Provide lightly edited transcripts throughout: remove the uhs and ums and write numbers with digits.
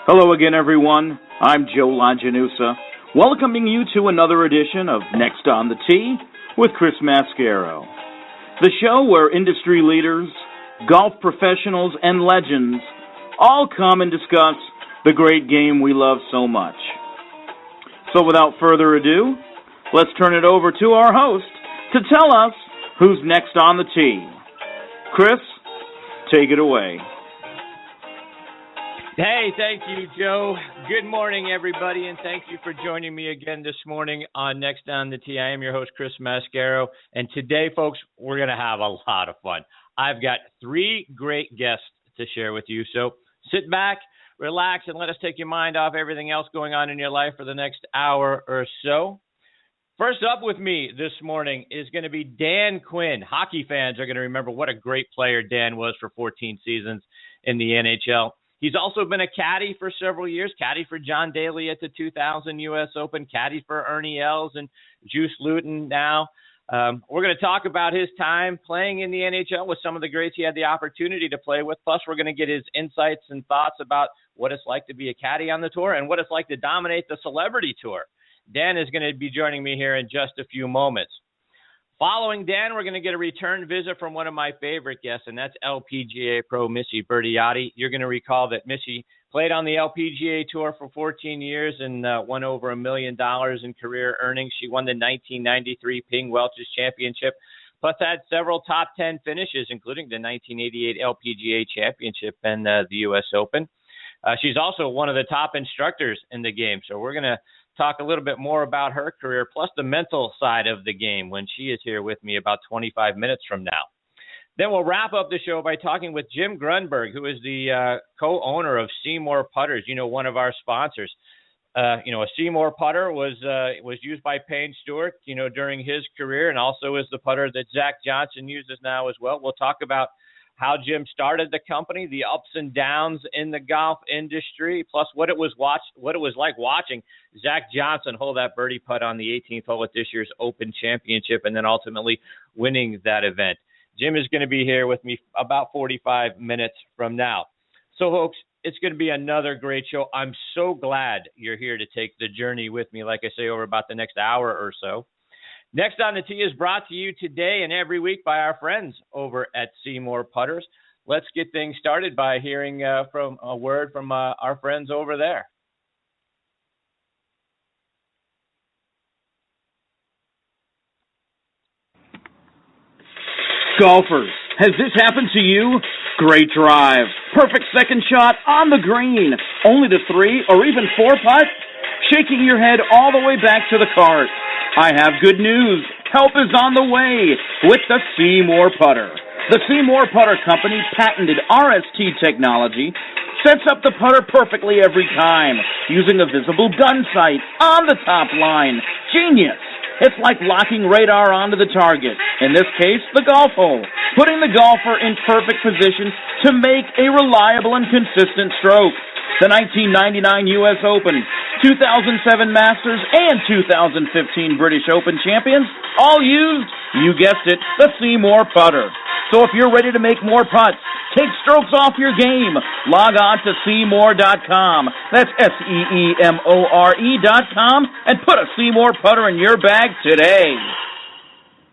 Hello again, everyone. I'm Joe Longinusa, welcoming you to another edition of Next on the Tee with Chris Mascaro, the show where industry leaders, golf professionals, and legends all come and discuss the great game we love so much. So without further ado, let's turn it over to our host to tell us who's next on the tee. Chris, take it away. Hey, thank you, Joe. Good morning, everybody, and thank you for joining me again this morning on Next on the Tee. I am your host, Chris Mascaro, and today, folks, we're going to have a lot of fun. I've got three great guests to share with you, so sit back, relax, and let us take your mind off everything else going on in your life for the next hour or so. First up with me this morning is going to be Dan Quinn. Hockey fans are going to remember what a great player Dan was for 14 seasons in the NHL. He's also been a caddy for several years, caddy for John Daly at the 2000 U.S. Open, caddy for Ernie Els and Juice Luton now. We're going to talk about his time playing in the NHL with some of the greats he had the opportunity to play with. Plus, we're going to get his insights and thoughts about what it's like to be a caddy on the tour and what it's like to dominate the celebrity tour. Dan is going to be joining me here in just a few moments. Following Dan, we're going to get a return visit from one of my favorite guests, and that's LPGA pro Missie Berteotti. You're going to recall that Missie played on the LPGA Tour for 14 years and won over $1 million in career earnings. She won the 1993 Ping Welch's Championship, plus had several top 10 finishes, including the 1988 LPGA Championship and the U.S. Open. She's also one of the top instructors in the game, so we're going to talk a little bit more about her career, plus the mental side of the game when she is here with me about 25 minutes from now. Then we'll wrap up the show by talking with Jim Grundberg, who is the co-owner of Seymour Putters, one of our sponsors. A Seymour putter was used by Payne Stewart, during his career, and also is the putter that Zach Johnson uses now as well. We'll talk about how Jim started the company, the ups and downs in the golf industry, plus what it was like watching Zach Johnson hold that birdie putt on the 18th hole at this year's Open Championship and then ultimately winning that event. Jim is going to be here with me about 45 minutes from now. So, folks, it's going to be another great show. I'm so glad you're here to take the journey with me, like I say, over about the next hour or so. Next on the Tee is brought to you today and every week by our friends over at Seymour Putters. Let's get things started by hearing from a word from our friends over there. Golfers, has this happened to you? Great drive, perfect second shot on the green, only to 3 or even 4 putt, shaking your head all the way back to the cart. I have good news. Help is on the way with the Seymour Putter. The Seymour Putter Company patented RST technology sets up the putter perfectly every time using a visible gun sight on the top line. Genius! It's like locking radar onto the target, in this case, the golf hole, putting the golfer in perfect position to make a reliable and consistent stroke. The 1999 U.S. Open, 2007 Masters, and 2015 British Open champions all used, you guessed it, the Seymour Putter. So if you're ready to make more putts, take strokes off your game, log on to Seymour.com. That's SEEMORE.com, and put a Seymour Putter in your bag today.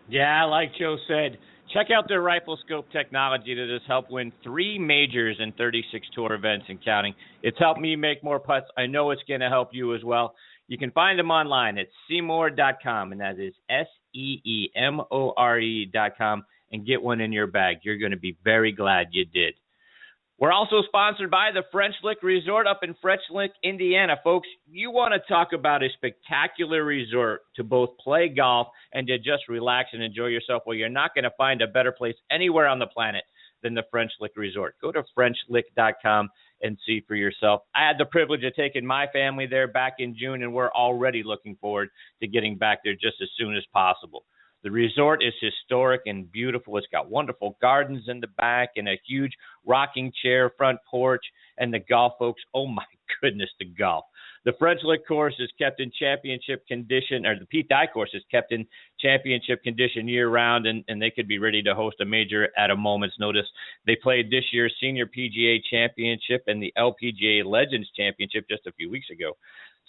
Yeah, like Joe said, check out their rifle scope technology that has helped win 3 majors and 36 tour events and counting. It's helped me make more putts. I know it's going to help you as well. You can find them online at Seymour.com, and that is SEEMORE.com, and get one in your bag. You're going to be very glad you did. We're also sponsored by the French Lick Resort up in French Lick, Indiana. Folks, you want to talk about a spectacular resort to both play golf and to just relax and enjoy yourself. Well, you're not going to find a better place anywhere on the planet than the French Lick Resort. Go to FrenchLick.com and see for yourself. I had the privilege of taking my family there back in June, and we're already looking forward to getting back there just as soon as possible. The resort is historic and beautiful. It's got wonderful gardens in the back and a huge rocking chair front porch. And the golf, folks, oh my goodness, the golf. The French Lick course is kept in championship condition, or the Pete Dye course is kept in championship condition year-round, and they could be ready to host a major at a moment's notice. They played this year's Senior PGA Championship and the LPGA Legends Championship just a few weeks ago.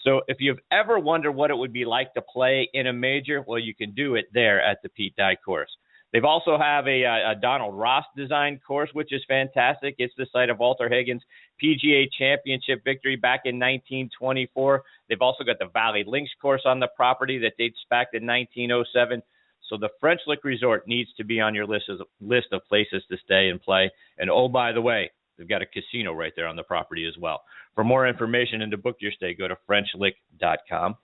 So if you've ever wondered what it would be like to play in a major, well, you can do it there at the Pete Dye course. They've also have a Donald Ross designed course, which is fantastic. It's the site of Walter Hagen's PGA Championship victory back in 1924. They've also got the Valley Links course on the property that dates back to 1907. So the French Lick Resort needs to be on your list of places to stay and play. And oh, by the way, they've got a casino right there on the property as well. For more information and to book your stay, go to FrenchLick.com.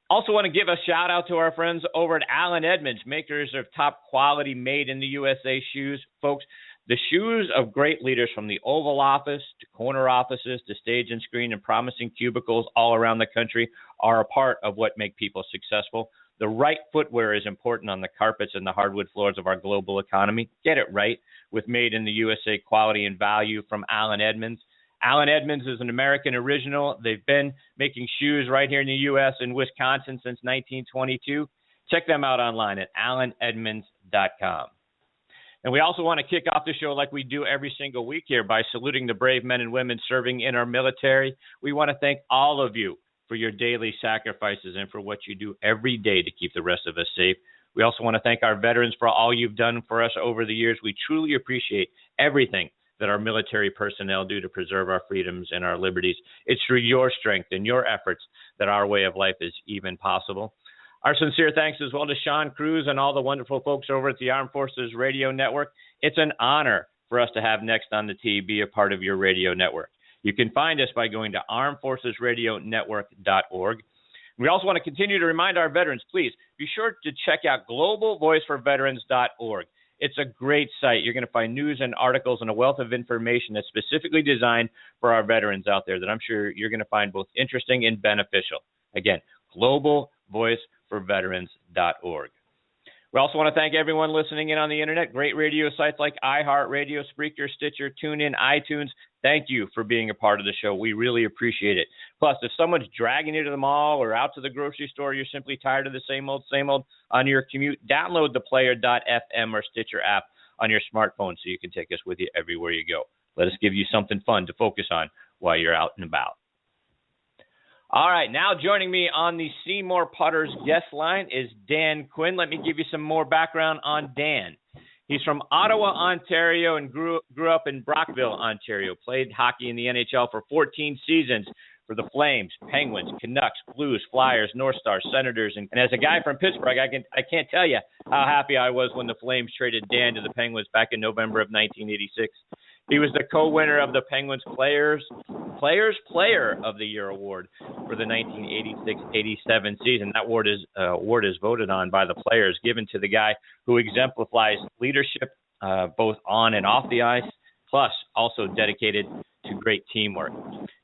Also want to give a shout out to our friends over at Allen Edmonds, makers of top quality made in the USA shoes. Folks, the shoes of great leaders from the Oval Office to corner offices to stage and screen and promising cubicles all around the country are a part of what make people successful. The right footwear is important on the carpets and the hardwood floors of our global economy. Get it right with made in the USA quality and value from Allen Edmonds. Allen Edmonds is an American original. They've been making shoes right here in the U.S. and Wisconsin since 1922. Check them out online at allenedmonds.com. And we also want to kick off the show like we do every single week here by saluting the brave men and women serving in our military. We want to thank all of you for your daily sacrifices and for what you do every day to keep the rest of us safe. We also want to thank our veterans for all you've done for us over the years. We truly appreciate everything that our military personnel do to preserve our freedoms and our liberties. It's through your strength and your efforts that our way of life is even possible. Our sincere thanks as well to Sean Cruz and all the wonderful folks over at the Armed Forces Radio Network. It's an honor for us to have Next on the Tee be a part of your radio network. You can find us by going to armedforcesradionetwork.org. We also want to continue to remind our veterans, please be sure to check out globalvoiceforveterans.org. It's a great site. You're going to find news and articles and a wealth of information that's specifically designed for our veterans out there that I'm sure you're going to find both interesting and beneficial. Again, globalvoiceforveterans.org. We also want to thank everyone listening in on the internet. Great radio sites like iHeartRadio, Spreaker, Stitcher, TuneIn, iTunes. Thank you for being a part of the show. We really appreciate it. Plus, if someone's dragging you to the mall or out to the grocery store, you're simply tired of the same old on your commute, download the Player.fm or Stitcher app on your smartphone so you can take us with you everywhere you go. Let us give you something fun to focus on while you're out and about. All right, now joining me on the Seymour Putters guest line is Dan Quinn. Let me give you some more background on Dan. He's from Ottawa, Ontario, and grew up in Brockville, Ontario. Played hockey in the NHL for 14 seasons for the Flames, Penguins, Canucks, Blues, Flyers, North Stars, Senators. And as a guy from Pittsburgh, I can't tell you how happy I was when the Flames traded Dan to the Penguins back in November of 1986. He was the co-winner of the Penguins Players Player of the Year award for the 1986-87 season. That award is voted on by the players, given to the guy who exemplifies leadership both on and off the ice, plus also dedicated to great teamwork.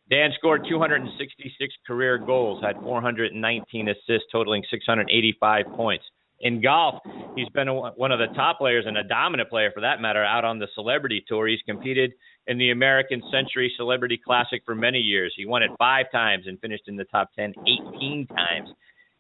Dan scored 266 career goals, had 419 assists, totaling 685 points. In golf, he's been one of the top players and a dominant player, for that matter, out on the Celebrity Tour. He's competed in the American Century Celebrity Classic for many years. He won it 5 times and finished in the top 10 18 times.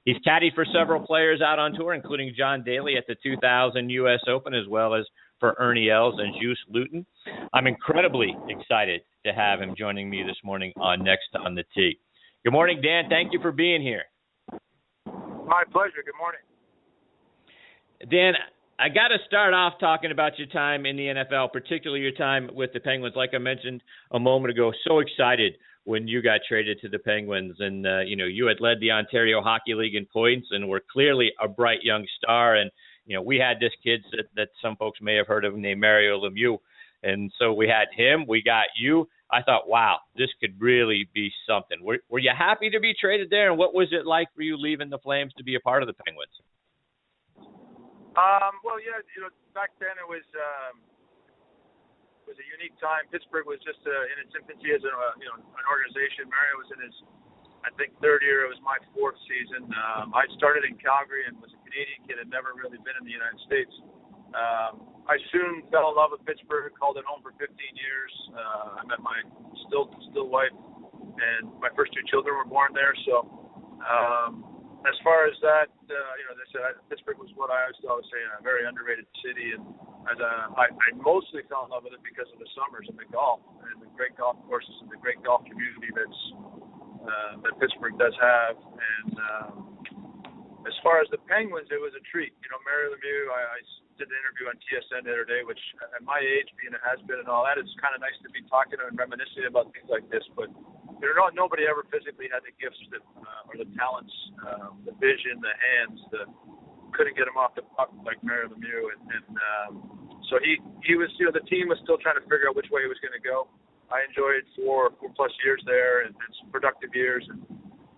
He's caddied for several players out on tour, including John Daly at the 2000 U.S. Open, as well as for Ernie Els and Juice Luton. I'm incredibly excited to have him joining me this morning on Next on the Tee. Good morning, Dan. Thank you for being here. My pleasure. Good morning. Dan, I got to start off talking about your time in the NFL, particularly your time with the Penguins. Like I mentioned a moment ago, so excited when you got traded to the Penguins. And, you had led the Ontario Hockey League in points and were clearly a bright young star. And, we had this kid that some folks may have heard of named Mario Lemieux. And so we had him. We got you. I thought, wow, this could really be something. Were you happy to be traded there? And what was it like for you leaving the Flames to be a part of the Penguins? Well, yeah, back then it was a unique time. Pittsburgh was just in its infancy as an organization. Mario was in his, I think, 3rd year. It was my 4th season. I started in Calgary and was a Canadian kid, had never really been in the United States. I soon fell in love with Pittsburgh, called it home for 15 years. I met my still wife and my first 2 children were born there. So as far as that, as I said, Pittsburgh was what I always say, a very underrated city, and I mostly fell in love with it because of the summers and the golf and the great golf courses and the great golf community that Pittsburgh does have. And as far as the Penguins, it was a treat. Mario Lemieux, I did an interview on TSN the other day, which at my age, being a has-been and all that, it's kind of nice to be talking and reminiscing about things like this. But nobody ever physically had the gifts or the talents, the vision, the hands, couldn't get him off the puck like Mario Lemieux. And so he was, the team was still trying to figure out which way he was going to go. I enjoyed 4+ years there and some productive years, and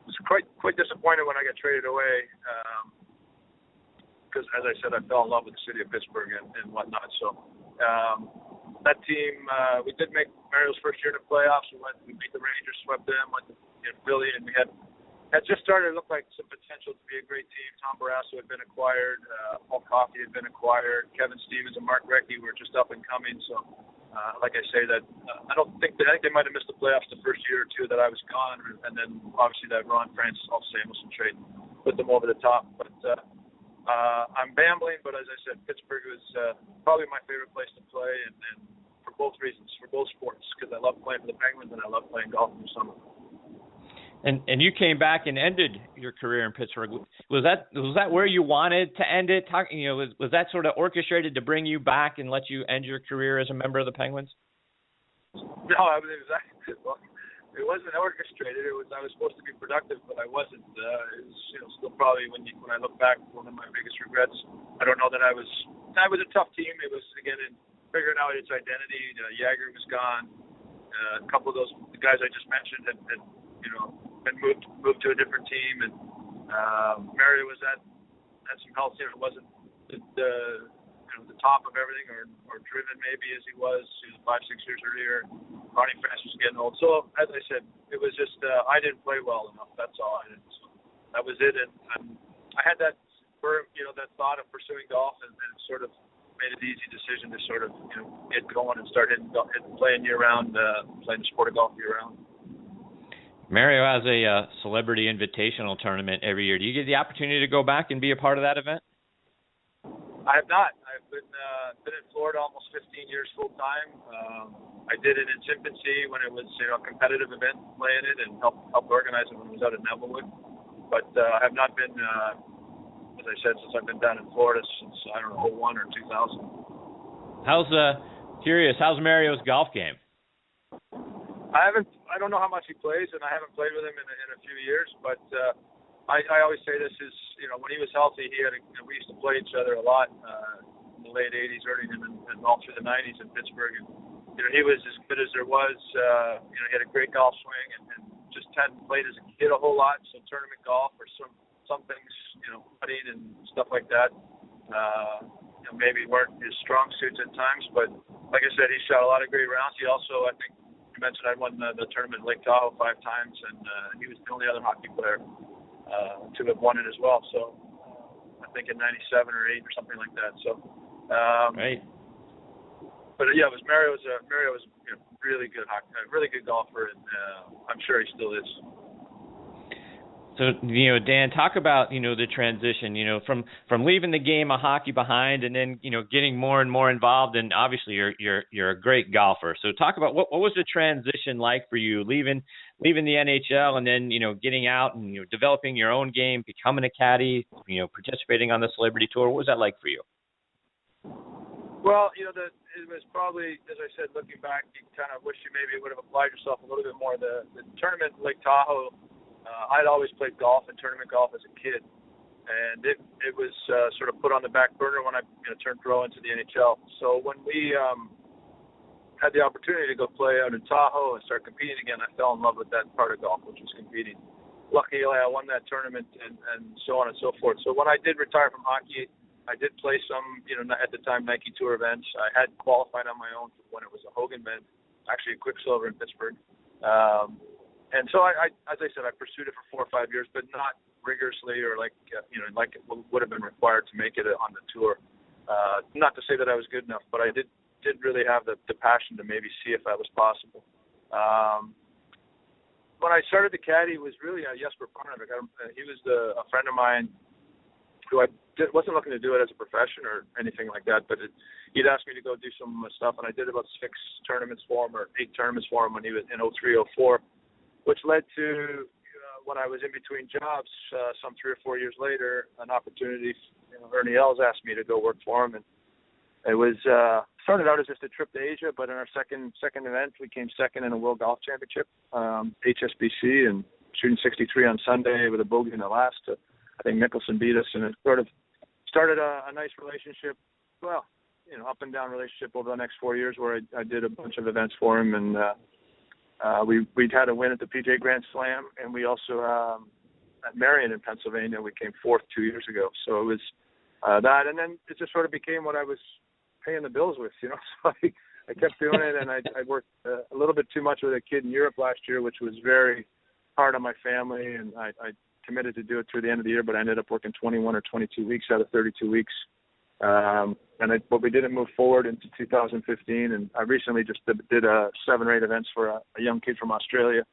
was quite disappointed when I got traded away because, as I said, I fell in love with the city of Pittsburgh and whatnot. So that team, we did make Mario's first year in the playoffs. We beat the Rangers, swept them, went to Philly, and we had just started to look like some potential to be a great team. Tom Barrasso had been acquired, Paul Coffey had been acquired, Kevin Stevens and Mark Recchi were just up and coming. So, like I say, that I think they might have missed the playoffs the first year or 2 that I was gone, and then obviously that Ron Francis, Samuelson trade put them over the top. But I'm bambling, but as I said, Pittsburgh was probably my favorite place to play, and for both reasons, for both sports, because I love playing for the Penguins and I love playing golf in the summer. And you came back and ended your career in Pittsburgh. Was that where you wanted to end it? Was that sort of orchestrated to bring you back and let you end your career as a member of the Penguins? No, it wasn't orchestrated. I was supposed to be productive, but I wasn't. It was, still probably when I look back, one of my biggest regrets. I don't know that I was a tough team. It was again in figuring out its identity. Jagger was gone. A couple of the guys I just mentioned had been moved to a different team, and Mario was at some health. It wasn't the top of everything or driven maybe as he was 5-6 years earlier. Ronnie Francis was getting old. So as I said, it was just I didn't play well enough. That's all. So that was it. And I had that thought of pursuing golf, and it sort of made it an easy decision to sort of get going and start playing year round, playing the sport of golf year round. Mario has a celebrity invitational tournament every year. Do you get the opportunity to go back and be a part of that event? I have not. I've been in Florida almost 15 years full time. I did it in its infancy when it was a competitive event, playing it, and helped organize it when it was out at Nevillewood. But I have not been, as I said, since I've been down in Florida since 2001 or 2000. How's Mario's golf game? I don't know how much he plays, and I haven't played with him in a few years. But I always say this is, when he was healthy, we used to play each other a lot in the late '80s, early and all through the '90s in Pittsburgh. And he was as good as there was. He had a great golf swing, and just hadn't played as a kid a whole lot. So tournament golf or some things, putting and stuff like that, maybe weren't his strong suits at times. But like I said, he shot a lot of great rounds. He also, I think, you mentioned I won the tournament in Lake Tahoe 5 times, and he was the only other hockey player to have won it as well. So I think in '97 or '8 or something like that. So right. But yeah, Mario was really good hockey, really good golfer, and I'm sure he still is. So, Dan, talk about, the transition, from leaving the game of hockey behind and then, getting more and more involved. And obviously you're a great golfer. So talk about what was the transition like for you, leaving the NHL and then, getting out and, developing your own game, becoming a caddy, participating on the celebrity tour. What was that like for you? Well, it was probably, as I said, looking back, you kind of wish you maybe would have applied yourself a little bit more. The tournament in Lake Tahoe, I'd always played golf and tournament golf as a kid, and it was sort of put on the back burner when I turned pro into the NHL. So when we had the opportunity to go play out in Tahoe and start competing again, I fell in love with that part of golf, which was competing. Luckily, I won that tournament and so on and so forth. So when I did retire from hockey, I did play some, at the time, Nike Tour events. I had qualified on my own when it was a Hogan event, actually a Quicksilver in Pittsburgh. And so I, as I said, I pursued it for 4 or 5 years, but not rigorously or like it would have been required to make it on the tour. Not to say that I was good enough, but I did really have the passion to maybe see if that was possible. when I started the caddy, it was really Jesper Parnevik. He was a friend of mine who wasn't looking to do it as a profession or anything like that, but he'd asked me to go do some stuff, and I did about 6 tournaments for him, or 8 tournaments for him when he was in 03, 04, which led to when I was in between jobs, some 3 or 4 years later, an opportunity. Ernie Els asked me to go work for him, and it was started out as just a trip to Asia, but in our second event, we came second in a World Golf Championship, HSBC, and shooting 63 on Sunday with a bogey in the last. I think Mickelson beat us, and it sort of started a nice relationship. Well, up and down relationship over the next 4 years, where I did a bunch of events for him, and we'd had a win at the PGA Grand Slam, and we also at Marion in Pennsylvania, we came 4th 2 years ago. So it was that, and then it just sort of became what I was paying the bills with, So I kept doing it, and I worked a little bit too much with a kid in Europe last year, which was very hard on my family, and I committed to do it through the end of the year, but I ended up working 21 or 22 weeks out of 32 weeks. But we didn't move forward into 2015, and I recently just did 7 or 8 events for a young kid from Australia,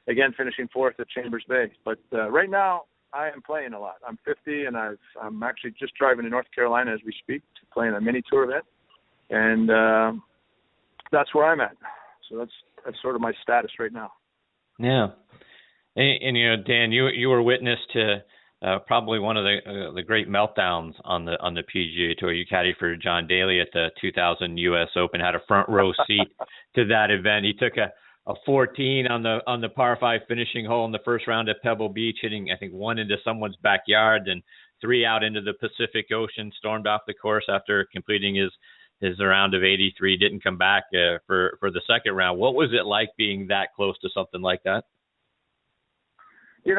again finishing 4th at Chambers Bay. But right now, I am playing a lot. I'm 50, and I'm actually just driving to North Carolina as we speak to play in a mini tour event, and that's where I'm at. So that's sort of my status right now. Yeah. And Dan, you were witness to probably one of the great meltdowns on the PGA Tour. You caddied for John Daly at the 2000 U.S. Open, had a front row seat to that event. He took a 14 on the par 5 finishing hole in the first round at Pebble Beach, hitting I think 1 into someone's backyard, then 3 out into the Pacific Ocean. Stormed off the course after completing his round of 83. Didn't come back for the second round. What was it like being that close to something like that? It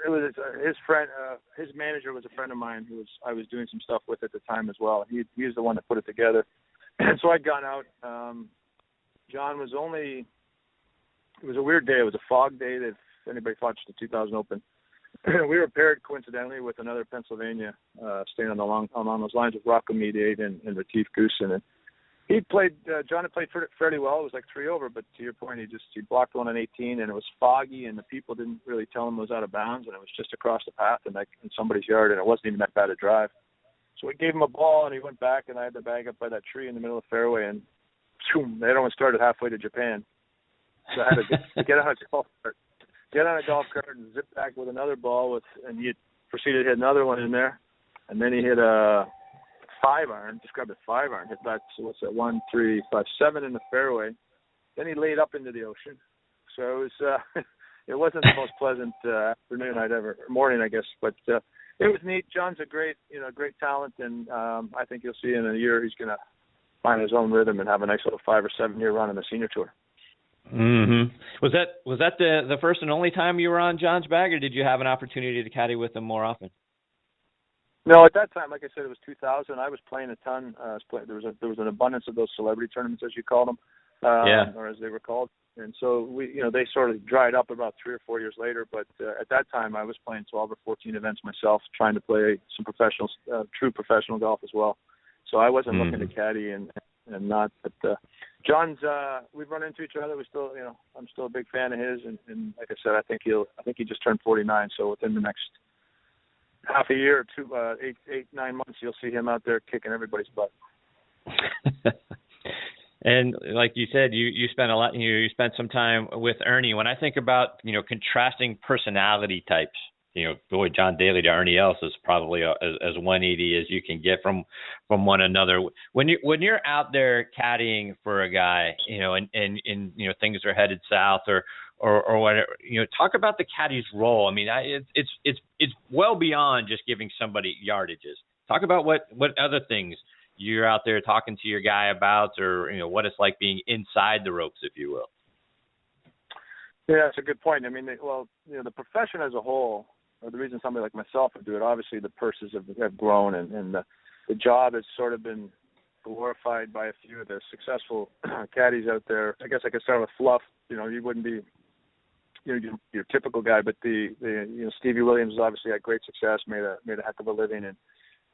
was his friend. His manager was a friend of mine who I was doing some stuff with at the time as well. He was the one that put it together, and so I'd gone out. John was only. It was a weird day. It was a fog day. If anybody watched the 2000 Open, we were paired coincidentally with another Pennsylvania, staying along those lines with Rocco Mediate and Retief Goosen. And he played. John had played fairly well. It was like 3 over, but to your point, he blocked one on 18, and it was foggy, and the people didn't really tell him it was out of bounds, and it was just across the path in somebody's yard, and it wasn't even that bad a drive. So we gave him a ball, and he went back, and I had the bag up by that tree in the middle of the fairway, and boom, they almost started halfway to Japan. So I had to get on a golf cart and zip back with another ball, and he proceeded to hit another one in there, and then he hit a 5-iron, described a 5-iron, hit that, so what's that, 1, 3, 5, 7 in the fairway. Then he laid up into the ocean. So it was, it wasn't the most pleasant morning, I guess, but it was neat. John's a great talent, and I think you'll see in a year he's going to find his own rhythm and have a nice little 5 or 7 year run on the senior tour. Mm-hmm. Was that the first and only time you were on John's bag, or did you have an opportunity to caddy with him more often? No, at that time, like I said, it was 2000. I was playing a ton. There was an abundance of those celebrity tournaments, as you called them, or as they were called. And so they sort of dried up about 3 or 4 years later. But at that time, I was playing 12 or 14 events myself, trying to play some true professional golf as well. So I wasn't looking to caddy and not. But John's, we've run into each other. We still, I'm still a big fan of his. And like I said, I think he just turned 49. So within the next half a year or 2, 8, 9 months, you'll see him out there kicking everybody's butt. And like you said, you spent you spent some time with Ernie. When I think about, contrasting personality types, John Daly to Ernie Els is probably as 180 as you can get from one another. When you're out there caddying for a guy, and things are headed south or whatever, talk about the caddy's role. I mean, it's well beyond just giving somebody yardages. Talk about what other things you're out there talking to your guy about, or what it's like being inside the ropes, if you will. Yeah, that's a good point. I mean, the profession as a whole, or the reason somebody like myself would do it, obviously the purses have grown, and the job has sort of been glorified by a few of the successful caddies out there. I guess I could start with Fluff. You wouldn't be your typical guy, but the Stevie Williams obviously had great success, made a heck of a living, and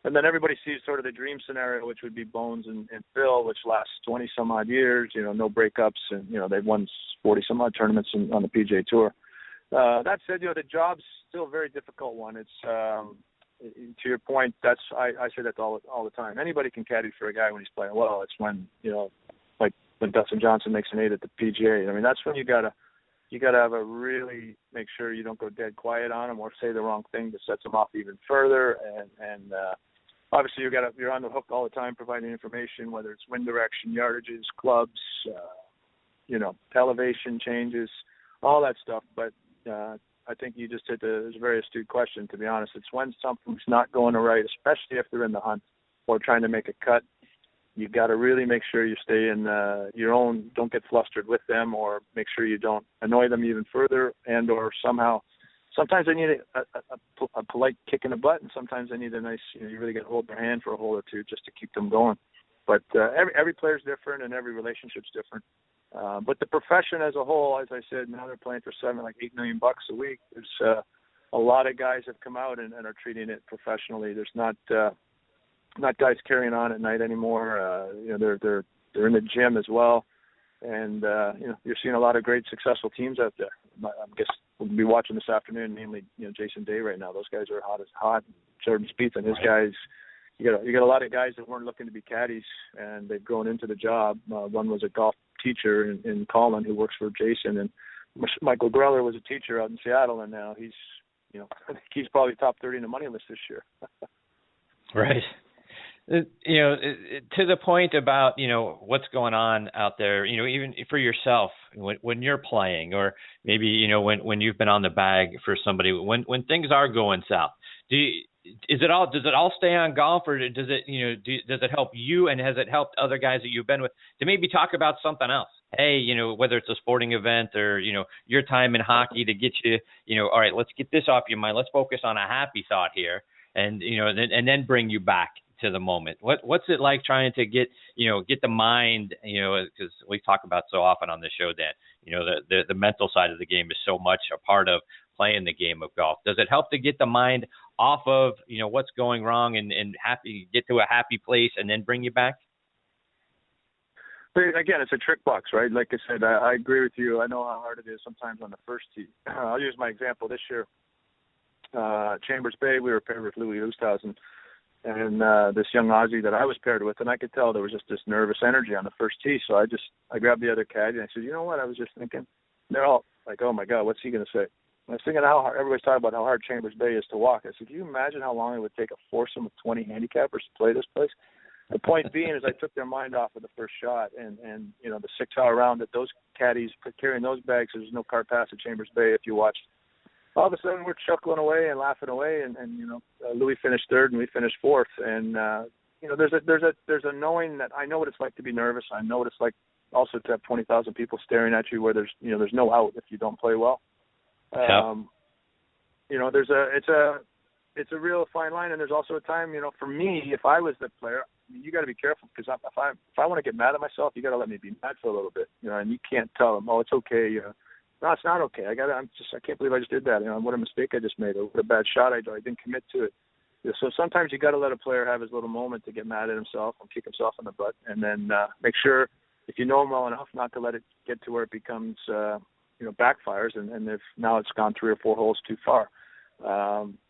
And then everybody sees sort of the dream scenario, which would be Bones and Phil, which lasts 20 some odd years, no breakups, and they've won 40 some odd tournaments on the PGA Tour. That said, the job's still a very difficult one. It's to your point. I say that all the time. Anybody can caddy for a guy when he's playing well. It's when like when Dustin Johnson makes an 8 at the PGA. I mean, that's when you gotta have a really make sure you don't go dead quiet on him or say the wrong thing that sets him off even further. And obviously you're on the hook all the time providing information, whether it's wind direction, yardages, clubs, elevation changes, all that stuff. But I think you just hit a very astute question, to be honest. It's when something's not going right, especially if they're in the hunt or trying to make a cut. You got to really make sure you stay in your own, don't get flustered with them, or make sure you don't annoy them even further, and or somehow, sometimes they need a polite kick in the butt, and sometimes they need a nice, you really got to hold their hand for a hole or two just to keep them going. But every player's different and every relationship's different. But the profession as a whole, as I said, now they're playing for $8 million a week. There's a lot of guys have come out and are treating it professionally. There's not guys carrying on at night anymore. They're in the gym as well, and you're seeing a lot of great successful teams out there. I guess we'll be watching this afternoon, mainly Jason Day right now. Those guys are hot. Jordan Spieth and his guys. You got a lot of guys that weren't looking to be caddies, and they've grown into the job. One was a golf teacher in Colin who works for Jason, and Michael Greller was a teacher out in Seattle, and now he's he's probably top 30 in the money list this year. Right. To the point about, what's going on out there, even for yourself when you're playing, or maybe, when you've been on the bag for somebody, when things are going south, does it all stay on golf, or does it, does it help you, and has it helped other guys that you've been with to maybe talk about something else? Hey, whether it's a sporting event or, your time in hockey to get you, all right, let's get this off your mind. Let's focus on a happy thought here, and, and then bring you back to the moment. What's it like trying to get the mind, because we talk about so often on the show, Dan, the mental side of the game is so much a part of playing the game of golf. Does it help to get the mind off of, what's going wrong and get to a happy place and then bring you back? Again, it's a trick box, right? Like I said, I agree with you. I know how hard it is sometimes on the first tee. I'll use my example this year. Chambers Bay, we were paired with Louis Oosthuizen and this young Aussie that I was paired with, and I could tell there was just this nervous energy on the first tee. So I grabbed the other caddy and I said, you know what? I was just thinking, they're all like, oh my God, what's he going to say? And I was thinking how hard, everybody's talking about how hard Chambers Bay is to walk. I said, can you imagine how long it would take a foursome of 20 handicappers to play this place? The point being is I took their mind off of the first shot, and the 6-hour round that those caddies carrying those bags, there's no car pass at Chambers Bay if you watched. All of a sudden we're chuckling away and laughing away, and Louis finished third and we finished fourth, and there's a knowing that I know what it's like to be nervous. I know what it's like also to have 20,000 people staring at you where there's no out if you don't play well. It's a real fine line, and there's also a time, for me, if I was the player, you got to be careful, because if I want to get mad at myself, you got to let me be mad for a little bit, and you can't tell them, oh, it's okay. No, it's not okay. I can't believe I just did that. What a mistake I just made, or what a bad shot I didn't commit to it. So sometimes you got to let a player have his little moment to get mad at himself and kick himself in the butt, and then make sure, if you know him well enough, not to let it get to where it becomes, backfires, and if now it's gone 3 or 4 holes too far.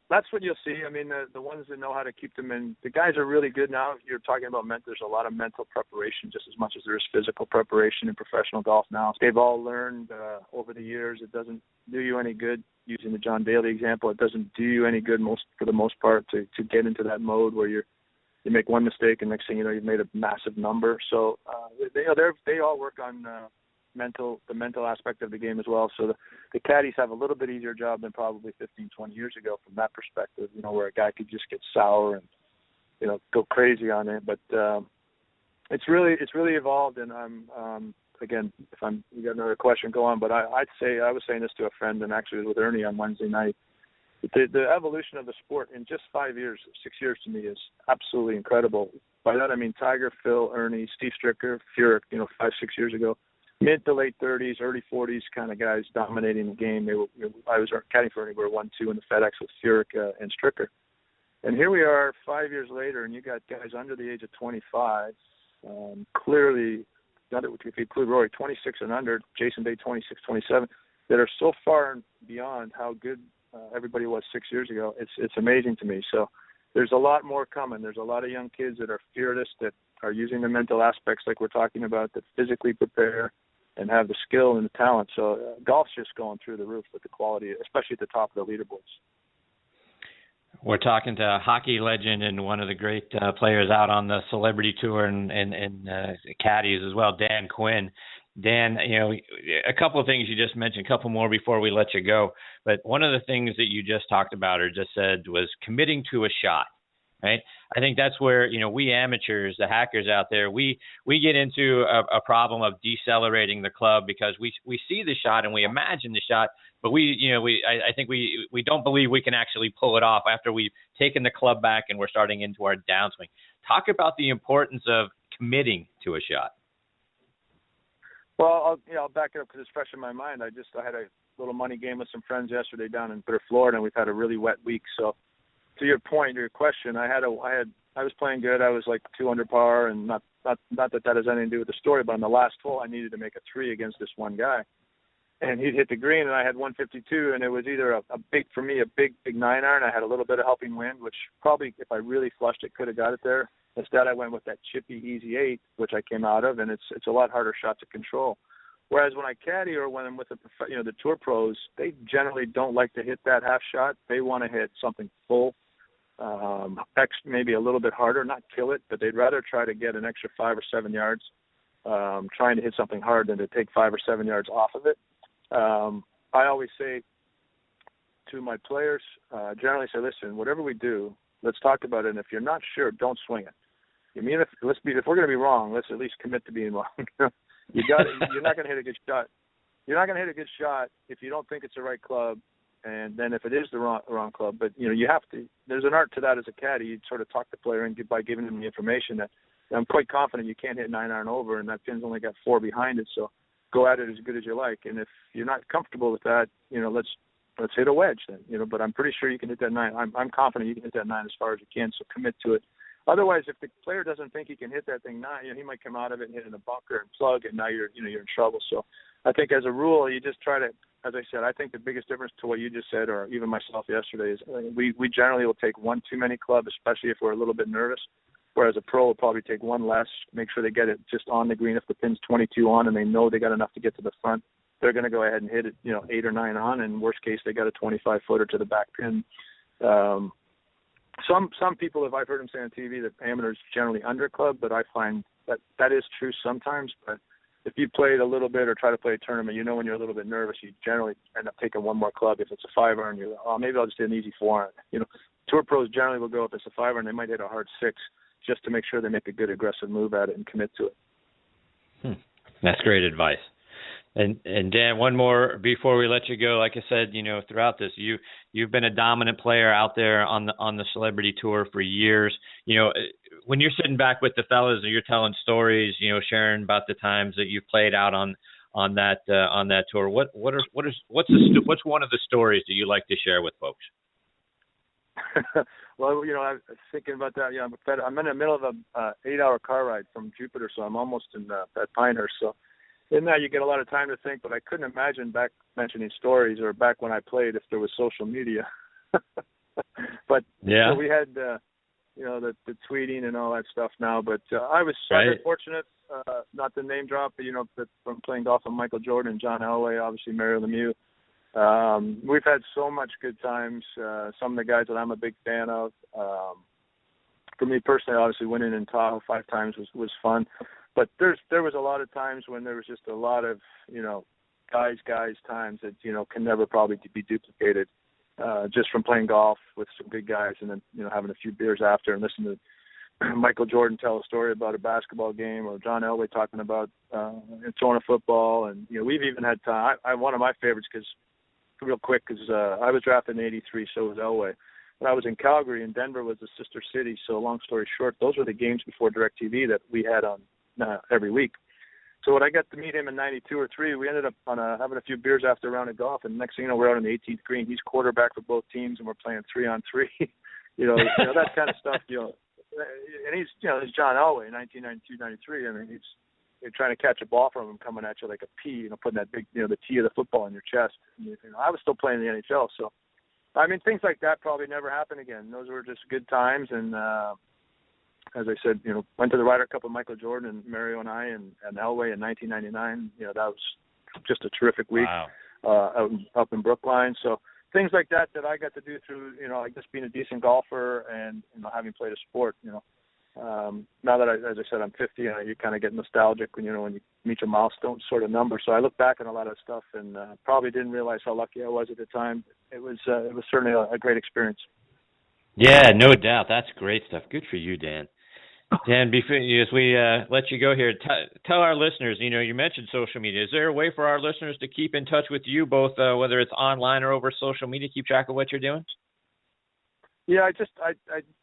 That's what you'll see. I mean, the ones that know how to keep them in, the guys are really good now. You're talking about there's a lot of mental preparation just as much as there is physical preparation in professional golf now. They've all learned over the years it doesn't do you any good, using the John Daly example, it doesn't do you any good for the most part to get into that mode where you make one mistake and next thing you know you've made a massive number. So they all work on the mental aspect of the game as well. So the caddies have a little bit easier job than probably 15, 20 years ago from that perspective, where a guy could just get sour and, go crazy on it. But it's really evolved, and I'm again, you got another question, go on, but I'd say, I was saying this to a friend, and actually it was with Ernie on Wednesday night, the evolution of the sport in just 5 years, 6 years to me is absolutely incredible. By that I mean Tiger, Phil, Ernie, Steve Stricker, Furyk, 5, 6 years ago. Mid to late 30s, early 40s kind of guys dominating the game. I was caddying for Ernie. We were 1-2 in the FedEx with Furyk and Stricker. And here we are 5 years later, and you got guys under the age of 25, clearly, if you include Rory, 26 and under, Jason Day 26, 27, that are so far and beyond how good everybody was 6 years ago. It's amazing to me. So there's a lot more coming. There's a lot of young kids that are fearless, that are using the mental aspects like we're talking about, that physically prepare and have the skill and the talent. So golf's just going through the roof with the quality, especially at the top of the leaderboards. We're talking to a hockey legend and one of the great players out on the celebrity tour and caddies as well, Dan Quinn. Dan, a couple of things you just mentioned, a couple more before we let you go. But one of the things that you just talked about or just said was committing to a shot, right? I think that's where, we amateurs, the hackers out there, we get into a problem of decelerating the club because we see the shot and we imagine the shot, but I think we don't believe we can actually pull it off after we've taken the club back and we're starting into our downswing. Talk about the importance of committing to a shot. Well, I'll back it up because it's fresh in my mind. I had a little money game with some friends yesterday down in Florida, and we've had a really wet week. So, to your point, your question, I was playing good. I was like 2 under par, and not that has anything to do with the story. But on the last hole, I needed to make a 3 against this one guy, and he'd hit the green, and I had 152, and it was either a big 9-iron. I had a little bit of helping wind, which probably if I really flushed it could have got it there. Instead, I went with that chippy easy 8, which I came out of, and it's a lot harder shot to control. Whereas when I caddy or when I'm with the tour pros, they generally don't like to hit that half shot. They want to hit something full, maybe a little bit harder, not kill it, but they'd rather try to get an extra 5 or 7 yards, trying to hit something hard than to take 5 or 7 yards off of it. I always say to my players, generally say, listen, whatever we do, let's talk about it, and if you're not sure, don't swing it. If we're going to be wrong, let's at least commit to being wrong. You're not going to hit a good shot. You're not going to hit a good shot if you don't think it's the right club, and then if it is the wrong club. But you have to. There's an art to that as a caddy. You sort of talk the player in by giving them the information that I'm quite confident you can't hit 9-iron over, and that pin's only got 4 behind it. So go at it as good as you like. And if you're not comfortable with that, let's hit a wedge then. But I'm pretty sure you can hit that 9. I'm confident you can hit that 9 as far as you can. So commit to it. Otherwise, if the player doesn't think he can hit that thing 9, he might come out of it and hit in a bunker and plug, and now you're in trouble. So I think as a rule, you just try to, as I said, I think the biggest difference to what you just said, or even myself yesterday, is we generally will take 1 too many club, especially if we're a little bit nervous. Whereas a pro will probably take 1 less, make sure they get it just on the green. If the pin's 22 on and they know they got enough to get to the front, they're going to go ahead and hit it, 8 or 9 on, and worst case, they got a 25-footer to the back pin. Some people, if I've heard them say on TV that amateurs generally under club, but I find that is true sometimes. But if you played a little bit or try to play a tournament, when you're a little bit nervous, you generally end up taking 1 more club. If it's a 5-iron, you're maybe I'll just hit an easy 4-iron. Tour pros generally will go, if it's a 5-iron, they might hit a hard 6 just to make sure they make a good aggressive move at it and commit to it. That's great advice. And Dan, one more before we let you go. Like I said, throughout this, you've been a dominant player out there on the celebrity tour for years. When you're sitting back with the fellas and you're telling stories, sharing about the times that you've played out on that tour, what's one of the stories that you like to share with folks? Well, I was thinking about that. I'm in the middle of a 8-hour car ride from Jupiter, so I'm almost at Pinehurst. So in that, you get a lot of time to think. But I couldn't imagine back mentioning stories or back when I played if there was social media. But yeah, so we had the tweeting and all that stuff now. But I was very fortunate, not to name drop, but from playing golf with Michael Jordan and John Elway, obviously Mario Lemieux. We've had so much good times. Some of the guys that I'm a big fan of. For me personally, obviously winning in Tahoe 5 times was fun. But there was a lot of times when there was just a lot of, guys times that, can never probably be duplicated, just from playing golf with some good guys and then, having a few beers after and listening to Michael Jordan tell a story about a basketball game or John Elway talking about throwing a football. And, we've even had time. One of my favorites, real quick, because I was drafted in 83, so was Elway. When I was in Calgary, and Denver was the sister city, so long story short, those were the games before DirecTV that we had on every week. So when I got to meet him in 92 or 3, we ended up having a few beers after a round of golf, and next thing you know, we're out on the 18th green. He's quarterback for both teams, and we're playing 3-on-3. That kind of stuff. And he's John Elway, 1992, 93. I mean, you're trying to catch a ball from him coming at you like a pea, putting that big, the tee of the football in your chest. I was still playing in the NHL, so I mean, things like that probably never happen again. Those were just good times, and as I said, went to the Ryder Cup with Michael Jordan and Mario and I and Elway in 1999. That was just a terrific week. Wow. Up in Brookline. So things like that I got to do through, I guess being a decent golfer and, having played a sport, now that as I said, I'm 50, you kind of get nostalgic when you meet your milestone sort of number. So I look back on a lot of stuff and probably didn't realize how lucky I was at the time. It was certainly a great experience. Yeah, no doubt. That's great stuff. Good for you, Dan. Dan, as we let you go here, tell our listeners, you mentioned social media. Is there a way for our listeners to keep in touch with you, both whether it's online or over social media, keep track of what you're doing? Yeah, I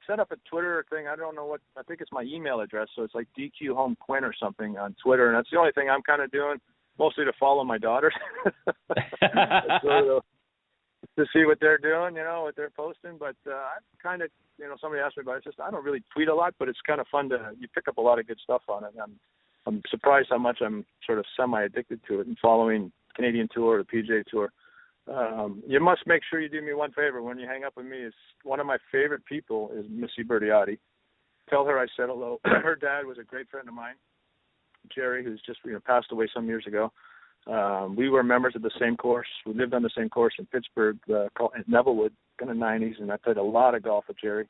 set up a Twitter thing. I don't know what, I think it's my email address, so it's like DQ Home Quinn or something on Twitter, and that's the only thing I'm kind of doing, mostly to follow my daughters. To see what they're doing, what they're posting. But I'm kind of, somebody asked me about it. It's just I don't really tweet a lot, but it's kind of fun you pick up a lot of good stuff on it. I'm surprised how much I'm sort of semi-addicted to it and following Canadian Tour, the PGA Tour. You must make sure you do me one favor when you hang up with me. Is one of my favorite people is Missie Berteotti. Tell her I said hello. Her dad was a great friend of mine, Jerry, who's just passed away some years ago. We were members of the same course. We lived on the same course in Pittsburgh, called Nevillewood in the 90s, and I played a lot of golf with Jerry.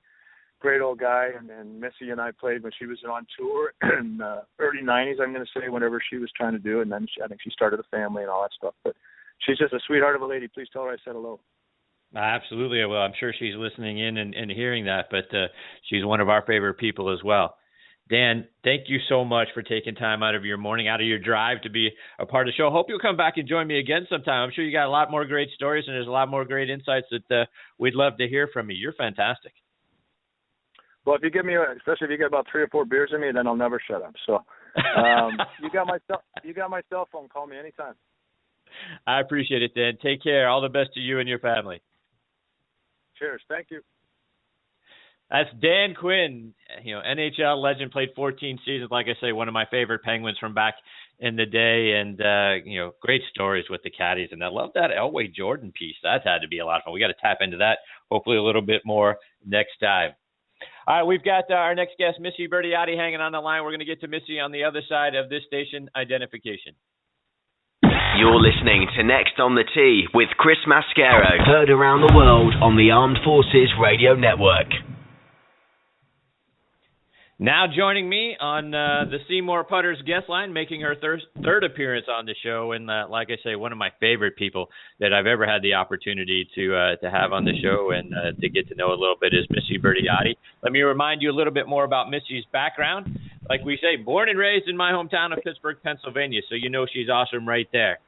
Great old guy, and Missie and I played when she was on tour in early 90s, I'm going to say, whenever she was trying to do it, and then I think she started a family and all that stuff. But she's just a sweetheart of a lady. Please tell her I said hello. Absolutely. Well, I'm sure she's listening in and hearing that, but she's one of our favorite people as well. Dan, thank you so much for taking time out of your morning, out of your drive to be a part of the show. Hope you'll come back and join me again sometime. I'm sure you got a lot more great stories and there's a lot more great insights that we'd love to hear from you. You're fantastic. Well, if you give me, especially if you get about 3 or 4 beers in me, then I'll never shut up. So you got my cell phone. Call me anytime. I appreciate it, Dan. Take care. All the best to you and your family. Cheers. Thank you. That's Dan Quinn, NHL legend, played 14 seasons. Like I say, one of my favorite Penguins from back in the day, and great stories with the caddies. And I love that Elway Jordan piece. That's had to be a lot of fun. We got to tap into that hopefully a little bit more next time. All right, we've got our next guest, Missie Berteotti, hanging on the line. We're going to get to Missie on the other side of this station identification. You're listening to Next on the Tee with Chris Mascaro. Heard around the world on the Armed Forces Radio Network. Now joining me on the Seymour Putters guest line, making her third appearance on the show, and like I say, one of my favorite people that I've ever had the opportunity to have on the show and to get to know a little bit is Missie Berteotti. Let me remind you a little bit more about Missie's background. Like we say, born and raised in my hometown of Pittsburgh, Pennsylvania, so you know she's awesome right there.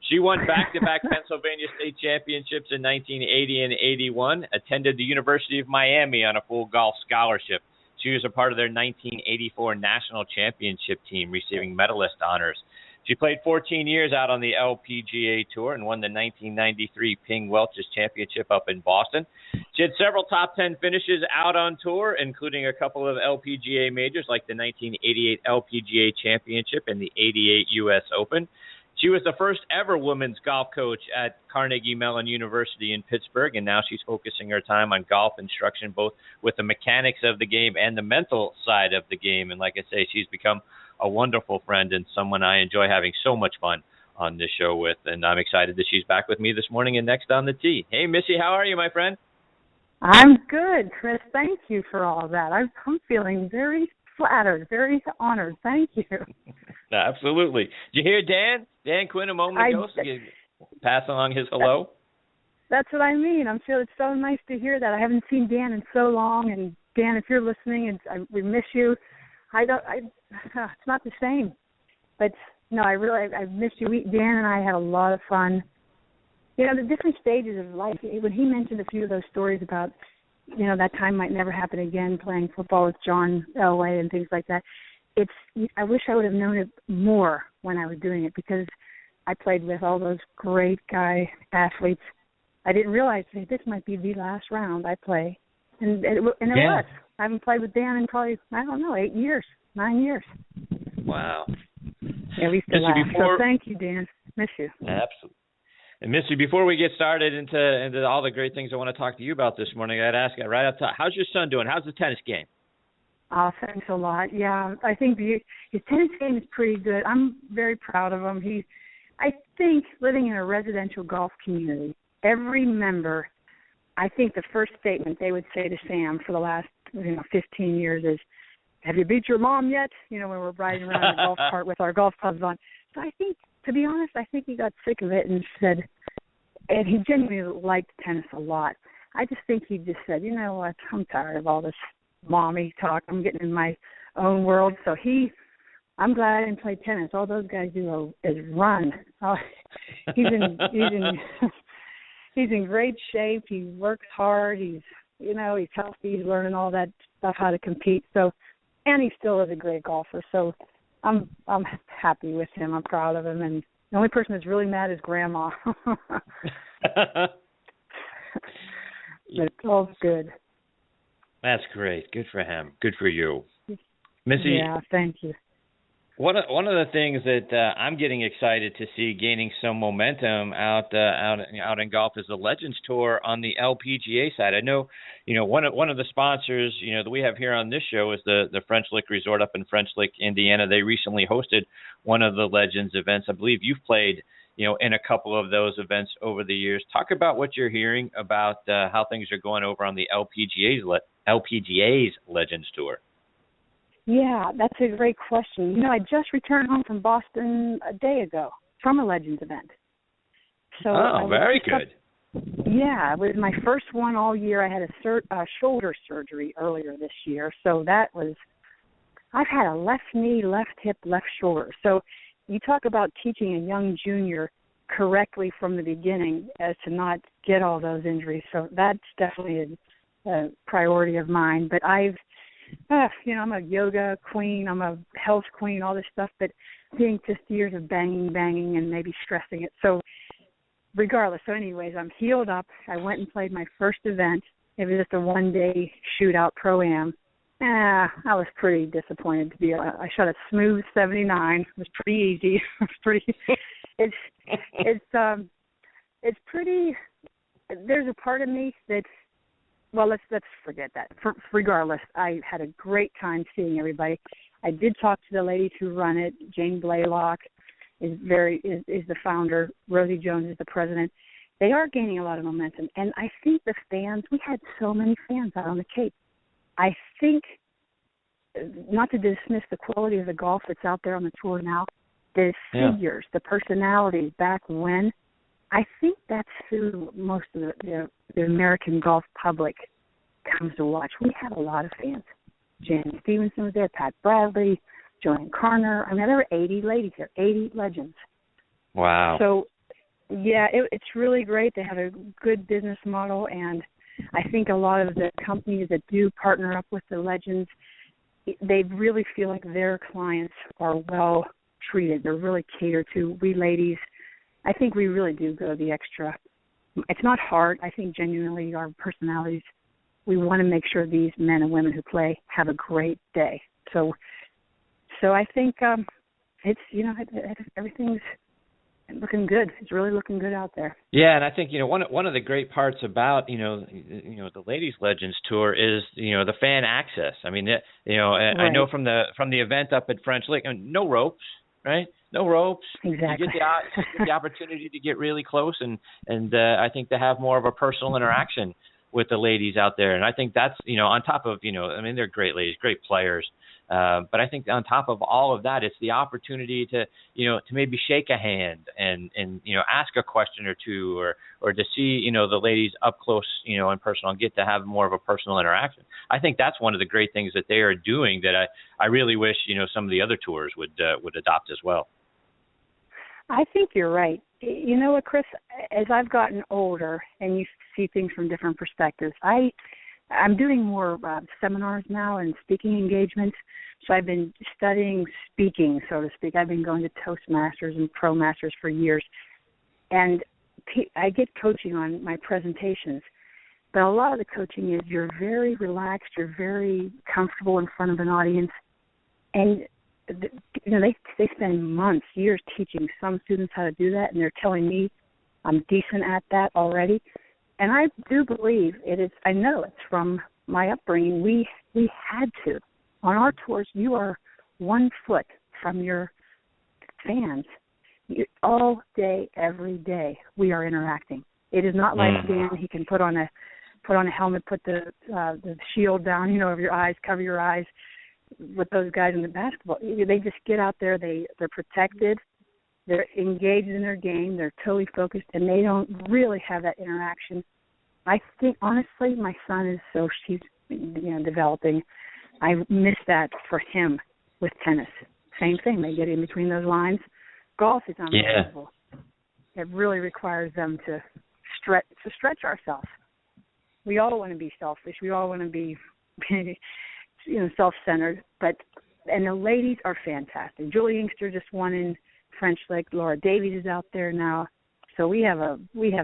She won back-to-back Pennsylvania state championships in 1980 and 81, attended the University of Miami on a full golf scholarship. She was a part of their 1984 national championship team, receiving medalist honors. She played 14 years out on the LPGA Tour and won the 1993 Ping Welch's Championship up in Boston. She had several top 10 finishes out on tour, including a couple of LPGA majors like the 1988 LPGA Championship and the 88 U.S. Open. She was the first ever women's golf coach at Carnegie Mellon University in Pittsburgh, and now she's focusing her time on golf instruction, both with the mechanics of the game and the mental side of the game. And like I say, she's become a wonderful friend and someone I enjoy having so much fun on this show with. And I'm excited that she's back with me this morning and Next on the Tee. Hey, Missie, how are you, my friend? I'm good, Chris. Thank you for all that. I'm feeling very flattered, very honored. Thank you. Absolutely. Did you hear Dan Quinn a moment ago? So you pass along his hello. That's what I mean. It's so nice to hear that. I haven't seen Dan in so long, and Dan, if you're listening, we miss you. It's not the same, but no, I miss you. Dan and I had a lot of fun. The different stages of life. When he mentioned a few of those stories about, that time might never happen again, playing football with John Elway and things like that. I wish I would have known it more when I was doing it, because I played with all those great guy athletes. I didn't realize this might be the last round I play And it was. I haven't played with Dan in probably, 8 years, 9 years. Wow. Yeah, we used to laugh. So thank you, Dan. Miss you. Absolutely. And Missie, before we get started into all the great things I want to talk to you about this morning, I'd ask you right up top, how's your son doing? How's the tennis game? Oh, thanks a lot. Yeah, I think his tennis game is pretty good. I'm very proud of him. I think living in a residential golf community, every member, I think the first statement they would say to Sam for the last 15 years is, "Have you beat your mom yet?" When we're riding around in a golf cart with our golf clubs on. So I think, to be honest, he got sick of it and said, and he genuinely liked tennis a lot. I just think he just said, you know what, I'm tired of all this mommy talk. I'm getting in my own world. So I'm glad I didn't play tennis. All those guys do is run. He's in great shape. He works hard. He's healthy. He's learning all that stuff, how to compete. So, and he still is a great golfer. So I'm happy with him. I'm proud of him. And the only person that's really mad is Grandma. But it's all good. That's great. Good for him. Good for you. Missy. Yeah, thank you. One of the things that I'm getting excited to see gaining some momentum out in golf is the Legends Tour on the LPGA side. I know, one of the sponsors, that we have here on this show is the French Lick Resort up in French Lick, Indiana. They recently hosted one of the Legends events. I believe you've played, in a couple of those events over the years. Talk about what you're hearing about how things are going over on the LPGA's Legends Tour. Yeah, that's a great question. I just returned home from Boston a day ago from a Legends event. So very good. Yeah, it was my first one all year. I had a shoulder surgery earlier this year. So I've had a left knee, left hip, left shoulder. So you talk about teaching a young junior correctly from the beginning as to not get all those injuries. So that's definitely a priority of mine. But I'm a yoga queen, I'm a health queen, all this stuff, but being just years of banging, and maybe stressing it. So regardless, anyways, I'm healed up. I went and played my first event. It was just a one-day shootout pro-am. I was pretty disappointed to be honest. I shot a smooth 79. It was pretty easy. It's pretty, there's a part of me that's, well, let's forget that. Regardless, I had a great time seeing everybody. I did talk to the ladies who run it. Jane Blaylock is the founder. Rosie Jones is the president. They are gaining a lot of momentum, and I think the fans. We had so many fans out on the Cape. I think, not to dismiss the quality of the golf that's out there on the tour now, the figures, the personalities back when. I think that's who most of the American golf public comes to watch. We had a lot of fans. Jan Stevenson was there, Pat Bradley, Joanne Carner. There were 80 ladies there, 80 legends. Wow. So, yeah, it's really great. They have a good business model, and I think a lot of the companies that do partner up with the legends, they really feel like their clients are well treated. They're really catered to. We ladies, I think we really do go the extra. It's not hard. I think genuinely our personalities, we want to make sure these men and women who play have a great day. So I think it's, everything's looking good. It's really looking good out there. Yeah, and I think one of the great parts about the Ladies Legends Tour is the fan access. I mean, right. I know from the event up at French Lick, no ropes, right? No ropes. Exactly. You get the opportunity to get really close, and I think to have more of a personal interaction with the ladies out there. And I think that's on top of they're great ladies, great players. But I think on top of all of that, it's the opportunity to maybe shake a hand and ask a question or two, or to see the ladies up close and personal, and get to have more of a personal interaction. I think that's one of the great things that they are doing that I really wish some of the other tours would adopt as well. I think you're right. You know what, Chris? As I've gotten older and you see things from different perspectives, I'm doing more seminars now and speaking engagements. So I've been studying speaking, so to speak. I've been going to Toastmasters and Pro Masters for years. And I get coaching on my presentations. But a lot of the coaching is you're very relaxed, you're very comfortable in front of an audience, and they spend months, years teaching some students how to do that, and they're telling me I'm decent at that already. And I do believe it is. I know it's from my upbringing. We had to. On our tours, you are 1 foot from your fans. All day, every day, we are interacting. It is not like Dan. He can put on a helmet, put the shield down, over your eyes, cover your eyes. With those guys in the basketball, they just get out there. They're protected. They're engaged in their game. They're totally focused, and they don't really have that interaction. I think, honestly, my son is he's developing. I miss that for him with tennis. Same thing. They get in between those lines. Golf is unbelievable. Yeah. It really requires them to stretch ourselves. We all want to be selfish. We all want to be self-centered, and the ladies are fantastic. Julie Inkster just won in French Lick. Laura Davies is out there now, so we have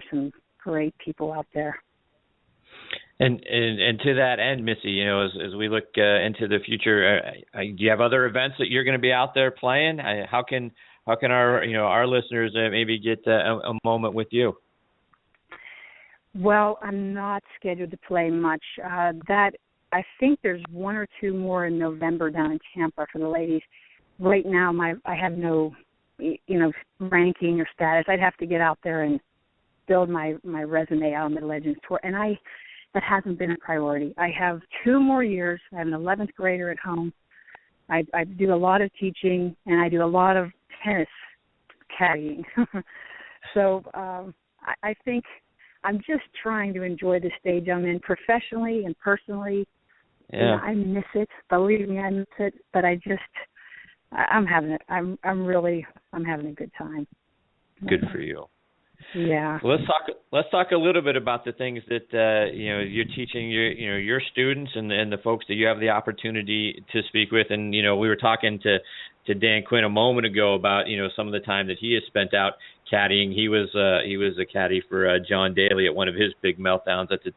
some great people out there. And to that end, Missy, as we look into the future, do you have other events that you're going to be out there playing? How can our listeners maybe get a moment with you? Well, I'm not scheduled to play much. I think there's 1 or 2 more in November down in Tampa for the ladies. Right now, I have no, ranking or status. I'd have to get out there and build my resume out on the Legends Tour, and that hasn't been a priority. I have 2 more years. I have an 11th grader at home. I do a lot of teaching, and I do a lot of tennis caddying. So I think I'm just trying to enjoy the stage I'm in professionally and personally. Yeah. I miss it. Believe me, I miss it. But I'm having it. I'm having a good time. Good for you. Yeah. Well, let's talk a little bit about the things that you're teaching your students and the folks that you have the opportunity to speak with. And we were talking to Dan Quinn a moment ago about some of the time that he has spent out caddying. He was a caddy for John Daly at one of his big meltdowns at the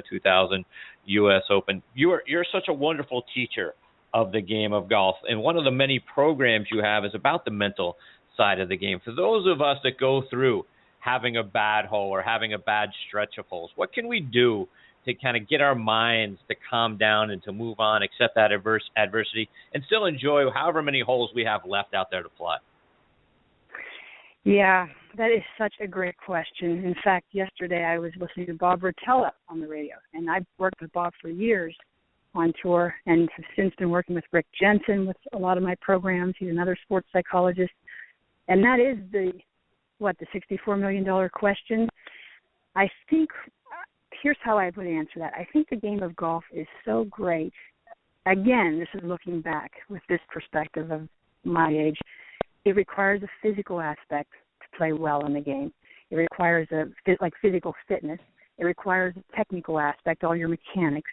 2000 U.S. Open. You're such a wonderful teacher of the game of golf, and one of the many programs you have is about the mental side of the game. For those of us that go through having a bad hole or having a bad stretch of holes, what can we do to kind of get our minds to calm down and to move on, accept that adversity, and still enjoy however many holes we have left out there to play? Yeah, that is such a great question. In fact, yesterday I was listening to Bob Rotella on the radio, and I've worked with Bob for years on tour and have since been working with Rick Jensen with a lot of my programs. He's another sports psychologist. And that is the $64 million question. I think, here's how I would answer that. I think the game of golf is so great. Again, this is looking back with this perspective of my age. It requires a physical aspect to play well in the game. It requires physical fitness. It requires a technical aspect, all your mechanics.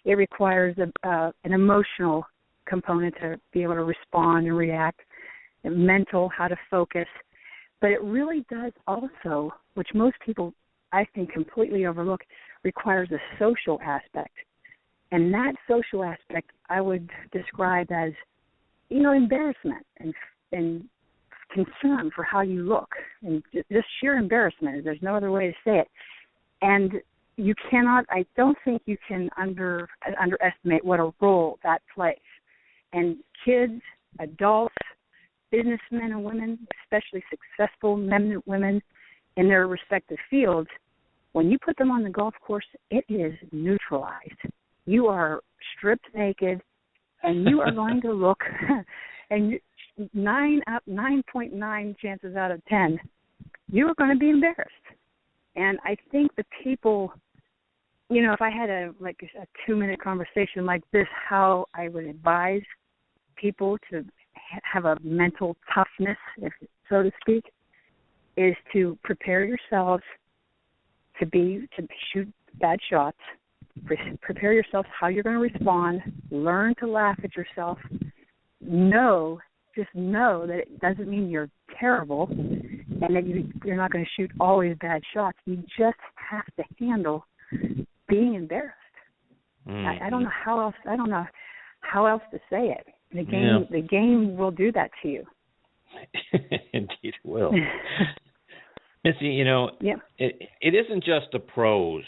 It requires an emotional component to be able to respond and react, and mental, how to focus. But it really does also, which most people, I think, completely overlook, requires a social aspect. And that social aspect I would describe as, embarrassment and concern for how you look, and just sheer embarrassment. There's no other way to say it. And I don't think you can underestimate what a role that plays. And kids, adults, businessmen and women, especially successful men and women in their respective fields, when you put them on the golf course, it is neutralized. You are stripped naked, and you are going to look, and 9.9 chances out of 10, you are going to be embarrassed. And I think the people, if I had a 2-minute conversation like this, how I would advise people to have a mental toughness, so to speak, is to prepare yourselves to shoot bad shots. Prepare yourself how you're going to respond. Learn to laugh at yourself. Just know that it doesn't mean you're terrible and that you're not going to shoot always bad shots. You just have to handle being embarrassed. I don't know how else. I don't know how else to say it. The game will do that to you. Indeed, it will. Missy, it isn't just the pros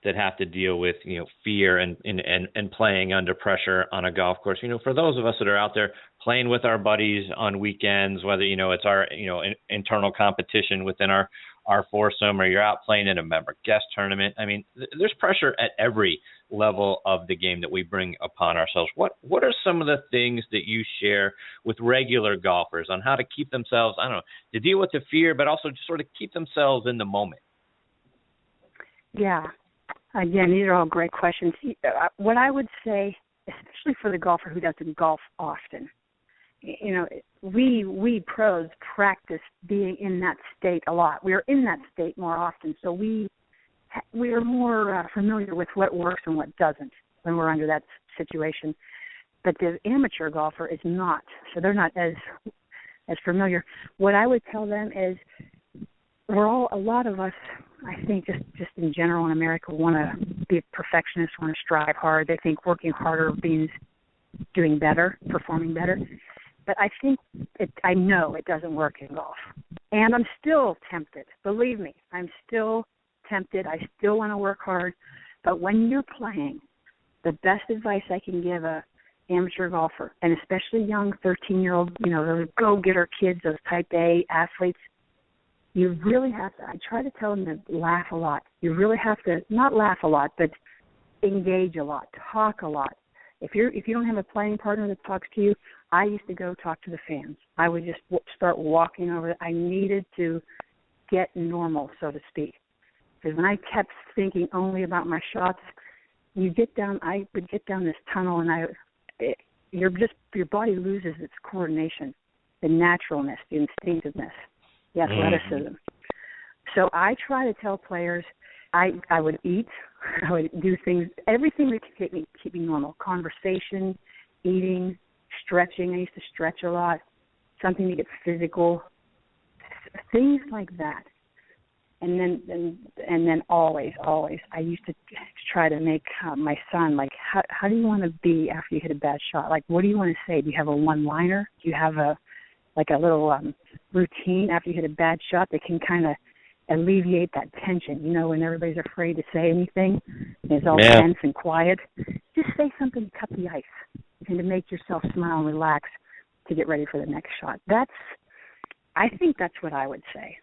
that have to deal with, fear and playing under pressure on a golf course. For those of us that are out there playing with our buddies on weekends, whether, it's our, internal competition within our foursome, or you're out playing in a member guest tournament. I mean, there's pressure at every level of the game that we bring upon ourselves. What are some of the things that you share with regular golfers on how to keep themselves, to deal with the fear, but also just sort of keep themselves in the moment? Yeah. Again, these are all great questions. What I would say, especially for the golfer who doesn't golf often, we pros practice being in that state a lot. We are in that state more often, so we are more familiar with what works and what doesn't when we're under that situation. But the amateur golfer is not, so they're not as familiar. What I would tell them is a lot of us, I think just in general in America, want to be a perfectionist, want to strive hard. They think working harder means doing better, performing better. But I know it doesn't work in golf. And I'm still tempted. Believe me, I'm still tempted. I still want to work hard. But when you're playing, the best advice I can give a amateur golfer, and especially young 13-year-old, those go-getter kids, those type A athletes, you really have to, I try to tell them to laugh a lot. You really have to, not laugh a lot, but engage a lot, talk a lot. If you don't have a playing partner that talks to you, I used to go talk to the fans. I would just start walking over. I needed to get normal, so to speak. Because when I kept thinking only about my shots, I would get down this tunnel, and your body loses its coordination, the naturalness, the instinctiveness, the athleticism. So I try to tell players I would eat, I would do things, everything that could keep me normal. Conversation, eating, stretching. I used to stretch a lot, something to get physical, things like that. And then always, I used to try to make my son, like, how do you want to be after you hit a bad shot? Like, what do you want to say? Do you have a one-liner? Do you have a little routine after you hit a bad shot that can kind of alleviate that tension, when everybody's afraid to say anything, and it's all tense and quiet? Just say something to cut the ice and to make yourself smile and relax to get ready for the next shot. I think that's what I would say.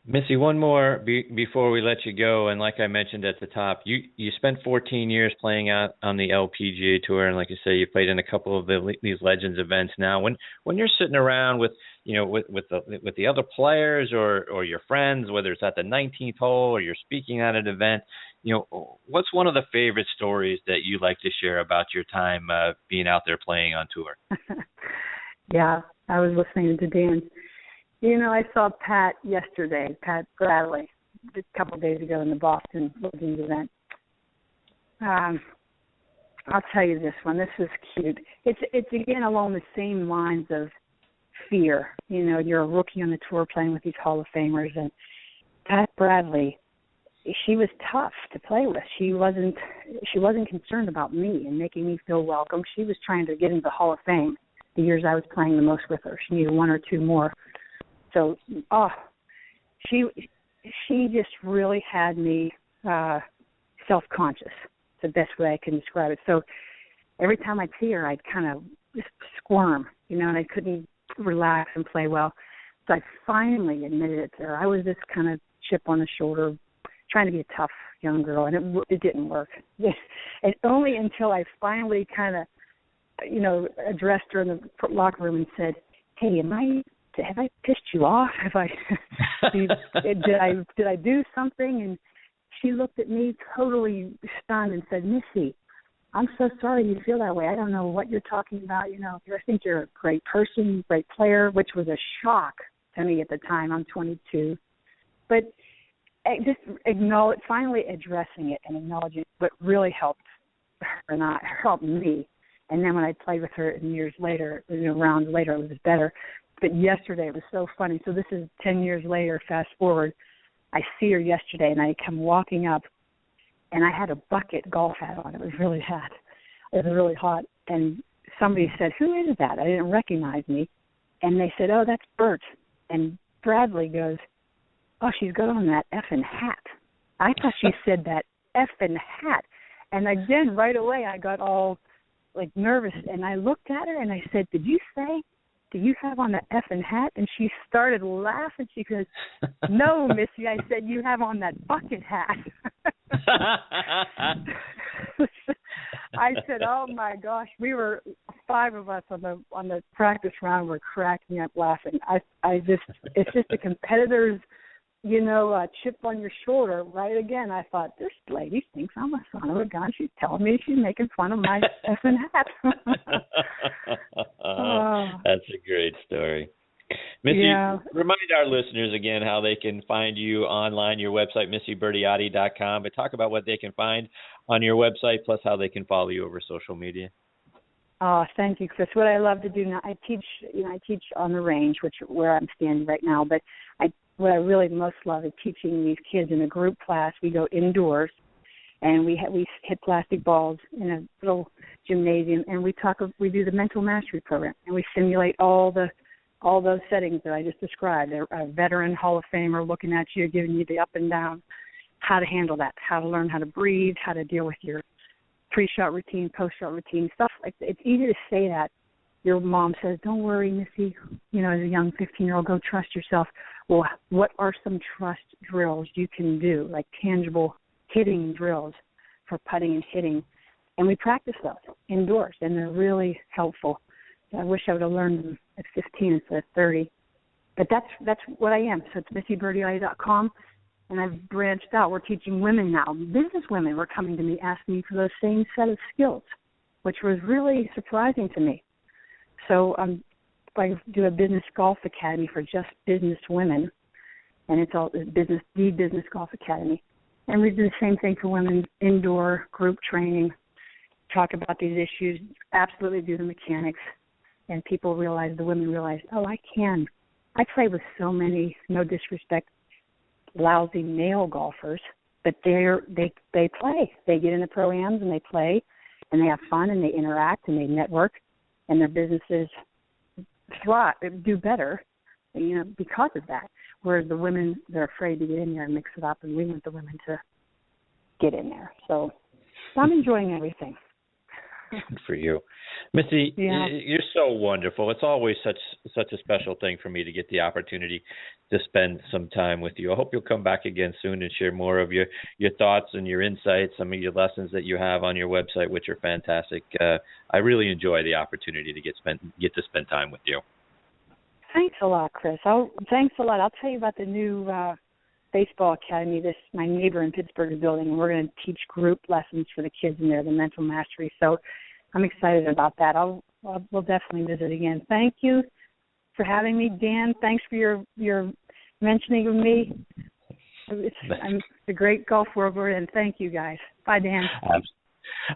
Missy, one more before we let you go. And like I mentioned at the top, you spent 14 years playing out on the LPGA Tour, and like you say, you played in a couple of these Legends events. Now, when you're sitting around with the other players or your friends, whether it's at the 19th hole or you're speaking at an event, what's one of the favorite stories that you like to share about your time being out there playing on tour? Yeah, I was listening to Dan. I saw Pat yesterday, Pat Bradley, a couple of days ago in the Boston Legends event. I'll tell you this one. This is cute. It's again along the same lines of fear. You're a rookie on the tour playing with these Hall of Famers, and Pat Bradley, she was tough to play with. She wasn't concerned about me and making me feel welcome. She was trying to get into the Hall of Fame the years I was playing the most with her. She needed one or two more. So, she just really had me self-conscious. It's the best way I can describe it. So every time I'd see her, I'd kind of just squirm, and I couldn't relax and play well. So I finally admitted it to her. I was this kind of chip on the shoulder, trying to be a tough young girl, and it didn't work. And only until I finally kind of, addressed her in the locker room and said, "Hey, have I pissed you off? Did I do something?" And she looked at me totally stunned and said, "Missy, I'm so sorry you feel that way. I don't know what you're talking about. I think you're a great person, great player," which was a shock to me at the time. I'm 22. But just finally addressing it and acknowledging what really helped her and helped me. And then when I played with her years later, rounds later, it was better. But yesterday, it was so funny. So this is 10 years later, fast forward. I see her yesterday, and I come walking up and I had a bucket golf hat on. It was really hot. It was really hot. And somebody said, "Who is that?" I didn't recognize me. And they said, "Oh, that's Bert." And Bradley goes, "Oh, she's got on that effing hat." I thought she said that effing hat. And again, right away, I got all like nervous, and I looked at her and I said, "Did you say, do you have on that effing hat?" And she started laughing. She goes, "No, Missy," I said, "you have on that bucket hat." I said, "Oh my gosh," we were 5 of us on the practice round were cracking up laughing. It's just the competitors, chip on your shoulder. Right again, I thought, this lady thinks I'm a son of a gun. She's telling me she's making fun of my effing hat. That's a great story. Missy, remind our listeners again how they can find you online, your website, MissieBerteotti.com, but talk about what they can find on your website, plus how they can follow you over social media. Oh, thank you, Chris. What I love to do now, I teach on the range, where I'm standing right now, but what I really most love is teaching these kids in a group class. We go indoors, and we hit plastic balls in a little gymnasium, and we do the mental mastery program, and we simulate all those settings that I just described. A veteran Hall of Famer looking at you, giving you the up and down, how to handle that, how to learn how to breathe, how to deal with your pre-shot routine, post-shot routine, stuff like that. It's easy to say that. Your mom says, "Don't worry, Missy, as a young 15-year-old, go trust yourself." Well, what are some trust drills you can do, like tangible hitting drills for putting and hitting? And we practice those indoors, and they're really helpful. I wish I would have learned them at 15 instead of 30. But that's what I am. So it's MissieBerteotti.com, and I've branched out. We're teaching women now. Business women were coming to me asking me for those same set of skills, which was really surprising to me. So I do a business golf academy for just business women, and it's all the Business Golf Academy. And we do the same thing for women, indoor group training, talk about these issues, absolutely do the mechanics, and the women realize, oh, I can. I play with so many, no disrespect, lousy male golfers, but they play. They get in the pro-ams and they play, and they have fun, and they interact, and they network, and their businesses thrive, do better, because of that. Whereas the women, they're afraid to get in there and mix it up, and we want the women to get in there. So I'm enjoying everything. Good for you. Missy, You're so wonderful. It's always such a special thing for me to get the opportunity to spend some time with you. I hope you'll come back again soon and share more of your thoughts and your insights, some of your lessons that you have on your website, which are fantastic. I really enjoy the opportunity to get to spend time with you. Thanks a lot, Chris. Thanks a lot. I'll tell you about the new baseball academy my neighbor in Pittsburgh is building, and we're going to teach group lessons for the kids in there, the mental mastery. So I'm excited about that. We'll definitely visit again. Thank you for having me, Dan. Thanks for your mentioning of me. I'm the great golf world we're in. Thank you, guys. Bye, Dan. All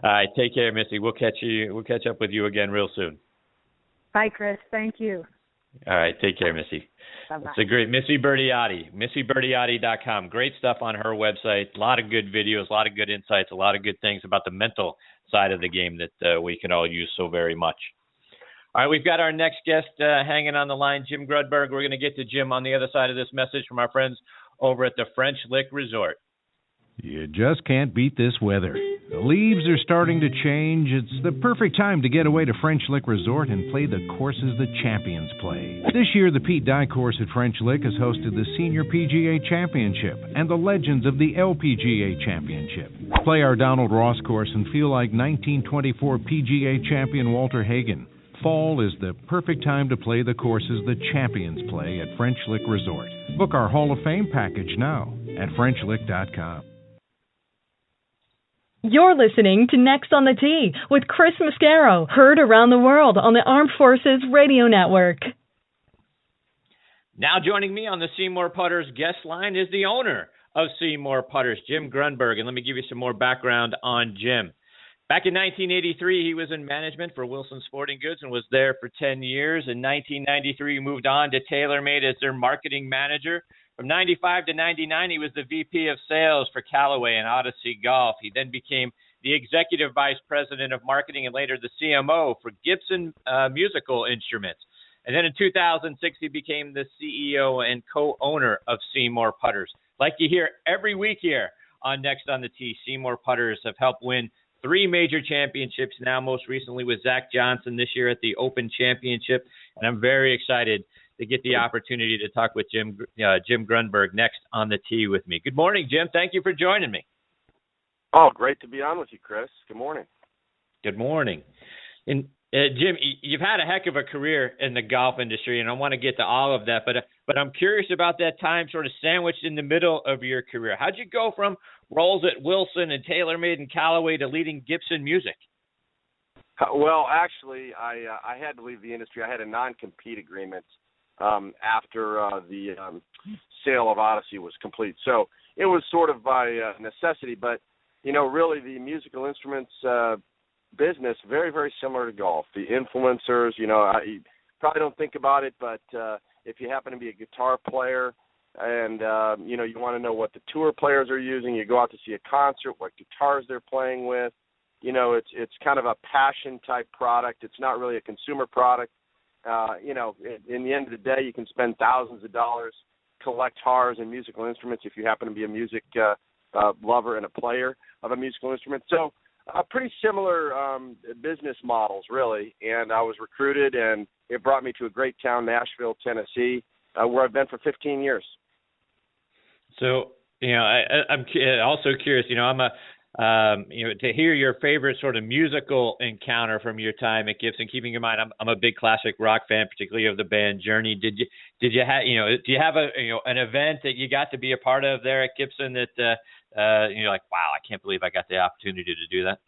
right, take care, Missy. We'll catch up with you again real soon. Bye, Chris. Thank you. All right, take care, Missy. Bye-bye. It's a great Missy Berteotti, MissieBerteotti.com. Great stuff on her website. A lot of good videos, a lot of good insights, a lot of good things about the mental side of the game that we can all use so very much. All right, we've got our next guest hanging on the line, Jim Grundberg. We're going to get to Jim on the other side of this message from our friends over at the French Lick Resort. You just can't beat this weather. The leaves are starting to change. It's the perfect time to get away to French Lick Resort and play the courses the champions play. This year, the Pete Dye course at French Lick has hosted the Senior PGA Championship and the Legends of the LPGA Championship. Play our Donald Ross course and feel like 1924 PGA champion Walter Hagen. Fall is the perfect time to play the courses the champions play at French Lick Resort. Book our Hall of Fame package now at FrenchLick.com. You're listening to Next on the Tee with Chris Mascaro, heard around the world on the Armed Forces Radio Network. Now joining me on the Seymour Putters guest line is the owner of Seymour Putters, Jim Grundberg. And let me give you some more background on Jim. Back in 1983, he was in management for Wilson Sporting Goods and was there for 10 years. In 1993, he moved on to TaylorMade as their marketing manager. From 95 to 99, he was the VP of sales for Callaway and Odyssey Golf. He then became the executive vice president of marketing and later the CMO for Gibson musical instruments. And then in 2006, he became the CEO and co-owner of Seymour Putters. Like you hear every week here on Next on the Tee, Seymour Putters have helped win 3 major championships, now most recently with Zach Johnson this year at the Open Championship. And I'm very excited to get the opportunity to talk with Jim Grundberg next on the Tee with me. Good morning, Jim. Thank you for joining me. Oh, great to be on with you, Chris. Good morning. Good morning. And Jim, you've had a heck of a career in the golf industry, and I want to get to all of that, but I'm curious about that time sort of sandwiched in the middle of your career. How'd you go from roles at Wilson and TaylorMade and Callaway to leading Gibson Music? Well, actually, I had to leave the industry. I had a non-compete agreement after the sale of Odyssey was complete. So it was sort of by necessity, but, really the musical instruments business, very, very similar to golf. The influencers, you probably don't think about it, but if you happen to be a guitar player and, you want to know what the tour players are using, you go out to see a concert, what guitars they're playing with, it's kind of a passion-type product. It's not really a consumer product. In the end of the day, you can spend thousands of dollars, collect guitars and musical instruments if you happen to be a music lover and a player of a musical instrument. So pretty similar business models, really. And I was recruited, and it brought me to a great town, Nashville, Tennessee, where I've been for 15 years. So, I'm also curious, I'm to hear your favorite sort of musical encounter from your time at Gibson. Keeping in mind, I'm a big classic rock fan, particularly of the band Journey. Do you have an event that you got to be a part of there at Gibson that you're like, wow, I can't believe I got the opportunity to do that?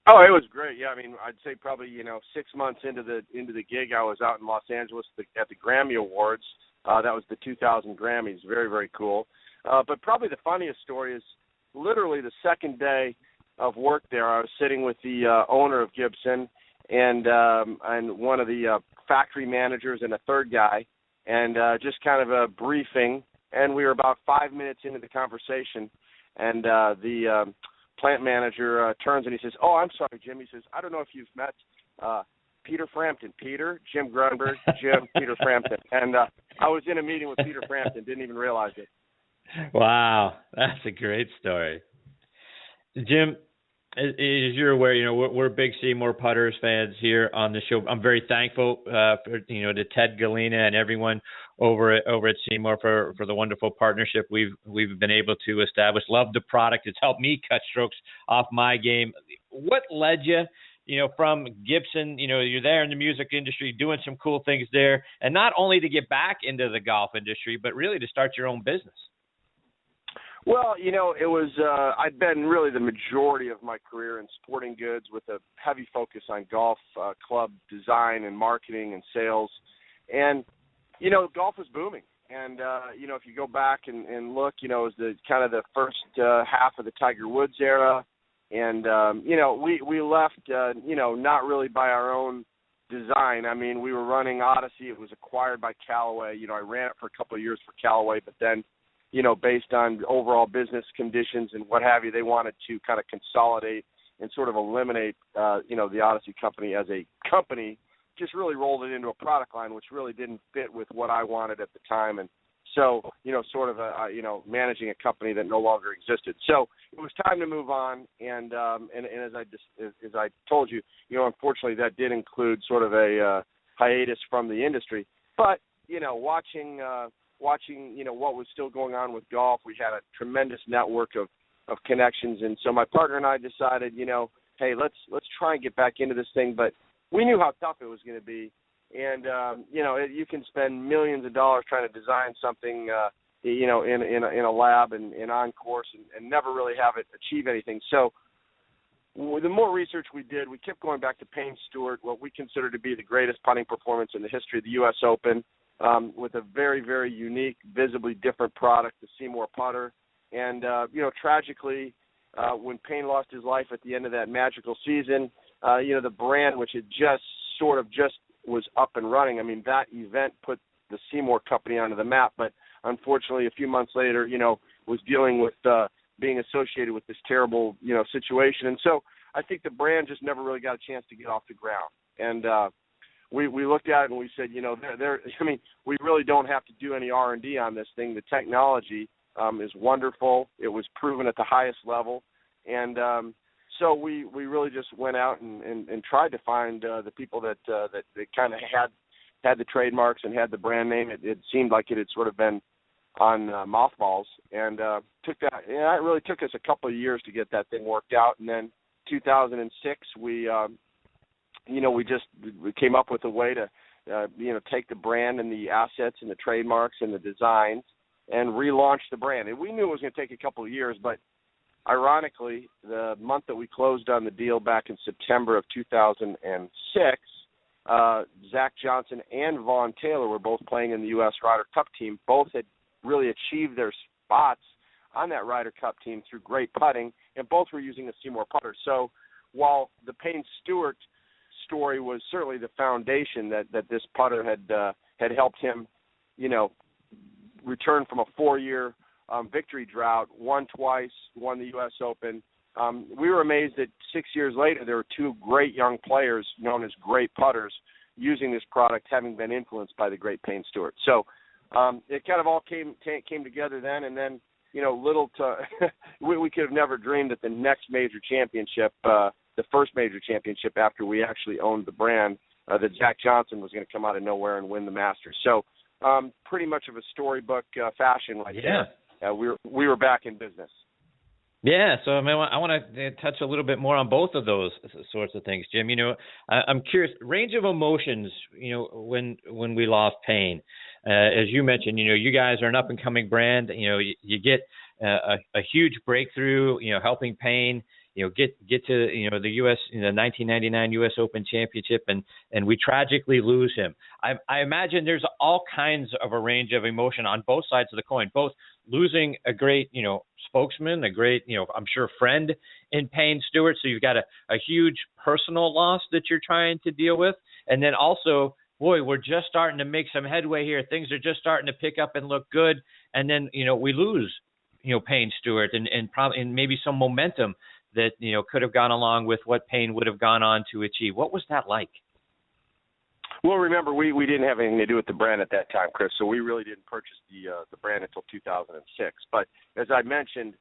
Oh, it was great. Yeah, I mean, I'd say probably 6 months into the gig, I was out in Los Angeles at the Grammy Awards. That was the 2000 Grammys. Very, very cool. But probably the funniest story is literally the second day of work there. I was sitting with the owner of Gibson and one of the factory managers and a third guy, and just kind of a briefing. And we were about 5 minutes into the conversation, and the plant manager turns and he says, "Oh, I'm sorry, Jim." He says, "I don't know if you've met Peter Frampton." Peter, Jim Grundberg, Jim, Peter Frampton. And I was in a meeting with Peter Frampton, didn't even realize it. Wow, that's a great story. Jim, as you're aware, we're big Seymour Putters fans here on the show. I'm very thankful to Ted Galena and everyone over at Seymour for the wonderful partnership we've been able to establish. Love the product. It's helped me cut strokes off my game. What led you, from Gibson, you're there in the music industry doing some cool things there, and not only to get back into the golf industry, but really to start your own business? Well, it was I'd been really the majority of my career in sporting goods with a heavy focus on golf club design and marketing and sales. And, golf was booming. And, if you go back and look, it was the kind of the first half of the Tiger Woods era. And, we left, not really by our own design. I mean, we were running Odyssey. It was acquired by Callaway. I ran it for a couple of years for Callaway, but then, based on overall business conditions and what have you, they wanted to kind of consolidate and sort of eliminate, the Odyssey company as a company, just really rolled it into a product line, which really didn't fit with what I wanted at the time. And so, sort of, managing a company that no longer existed. So it was time to move on. And as I told you, unfortunately that did include sort of a hiatus from the industry. But, watching, what was still going on with golf, we had a tremendous network of connections. And so my partner and I decided, hey, let's try and get back into this thing. But we knew how tough it was going to be. And, you can spend millions of dollars trying to design something, in a lab and on course and never really have it achieve anything. So the more research we did, we kept going back to Payne Stewart, what we consider to be the greatest putting performance in the history of the U.S. Open. With a very, very unique, visibly different product, the Seymour putter. And, tragically, when Payne lost his life at the end of that magical season, the brand, which had just was up and running. I mean, that event put the Seymour company onto the map. But unfortunately, a few months later, was dealing with being associated with this terrible, situation. And so I think the brand just never really got a chance to get off the ground. And we looked at it and we said, we really don't have to do any R&D on this thing. The technology is wonderful. It was proven at the highest level. And so we really just went out and tried to find the people that kind of had the trademarks and had the brand name. It seemed like it had sort of been on mothballs, and took that. Yeah, it really took us a couple of years to get that thing worked out. And then 2006, we came up with a way to take the brand and the assets and the trademarks and the designs and relaunch the brand. And we knew it was going to take a couple of years, but ironically, the month that we closed on the deal back in September of 2006, Zach Johnson and Vaughn Taylor were both playing in the U.S. Ryder Cup team. Both had really achieved their spots on that Ryder Cup team through great putting, and both were using a Seymour putter. So while the Payne Stewart story was certainly the foundation that this putter had helped him, return from a 4-year victory drought, won twice, won the U.S. Open. We were amazed that 6 years later there were two great young players known as great putters using this product, having been influenced by the great Payne Stewart. So it kind of all came together then, and then we could have never dreamed that the next major championship, the first major championship after we actually owned the brand, that Zach Johnson was going to come out of nowhere and win the Masters. So pretty much of a storybook fashion right there. We were back in business. Yeah, so I want to touch a little bit more on both of those sorts of things, Jim. I'm curious, range of emotions, when we lost Payne. As you mentioned, you guys are an up-and-coming brand. You get a huge breakthrough, helping Payne, get to, the U.S., the 1999 U.S. Open Championship, and we tragically lose him. I imagine there's all kinds of a range of emotion on both sides of the coin, both losing a great, spokesman, a great, I'm sure friend in Payne Stewart. So you've got a huge personal loss that you're trying to deal with. And then also, boy, we're just starting to make some headway here. Things are just starting to pick up and look good. And then, we lose, Payne Stewart and maybe some momentum that, could have gone along with what Payne would have gone on to achieve. What was that like? Well, remember, we didn't have anything to do with the brand at that time, Chris, so we really didn't purchase the brand until 2006. But as I mentioned,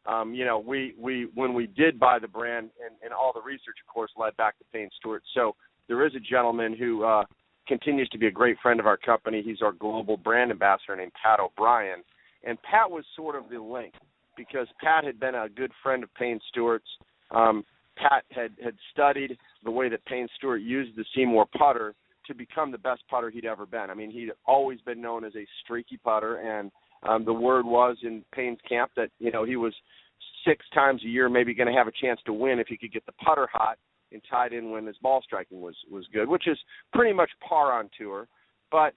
we when we did buy the brand, and all the research, of course, led back to Payne Stewart. So there is a gentleman who continues to be a great friend of our company. He's our global brand ambassador named Pat O'Brien. And Pat was sort of the link because Pat had been a good friend of Payne Stewart's. Pat had studied the way that Payne Stewart used the Seymour putter to become the best putter he'd ever been. I mean, he'd always been known as a streaky putter, and the word was in Payne's camp that, he was 6 times a year maybe going to have a chance to win if he could get the putter hot and tied in when his ball striking was good, which is pretty much par on tour. But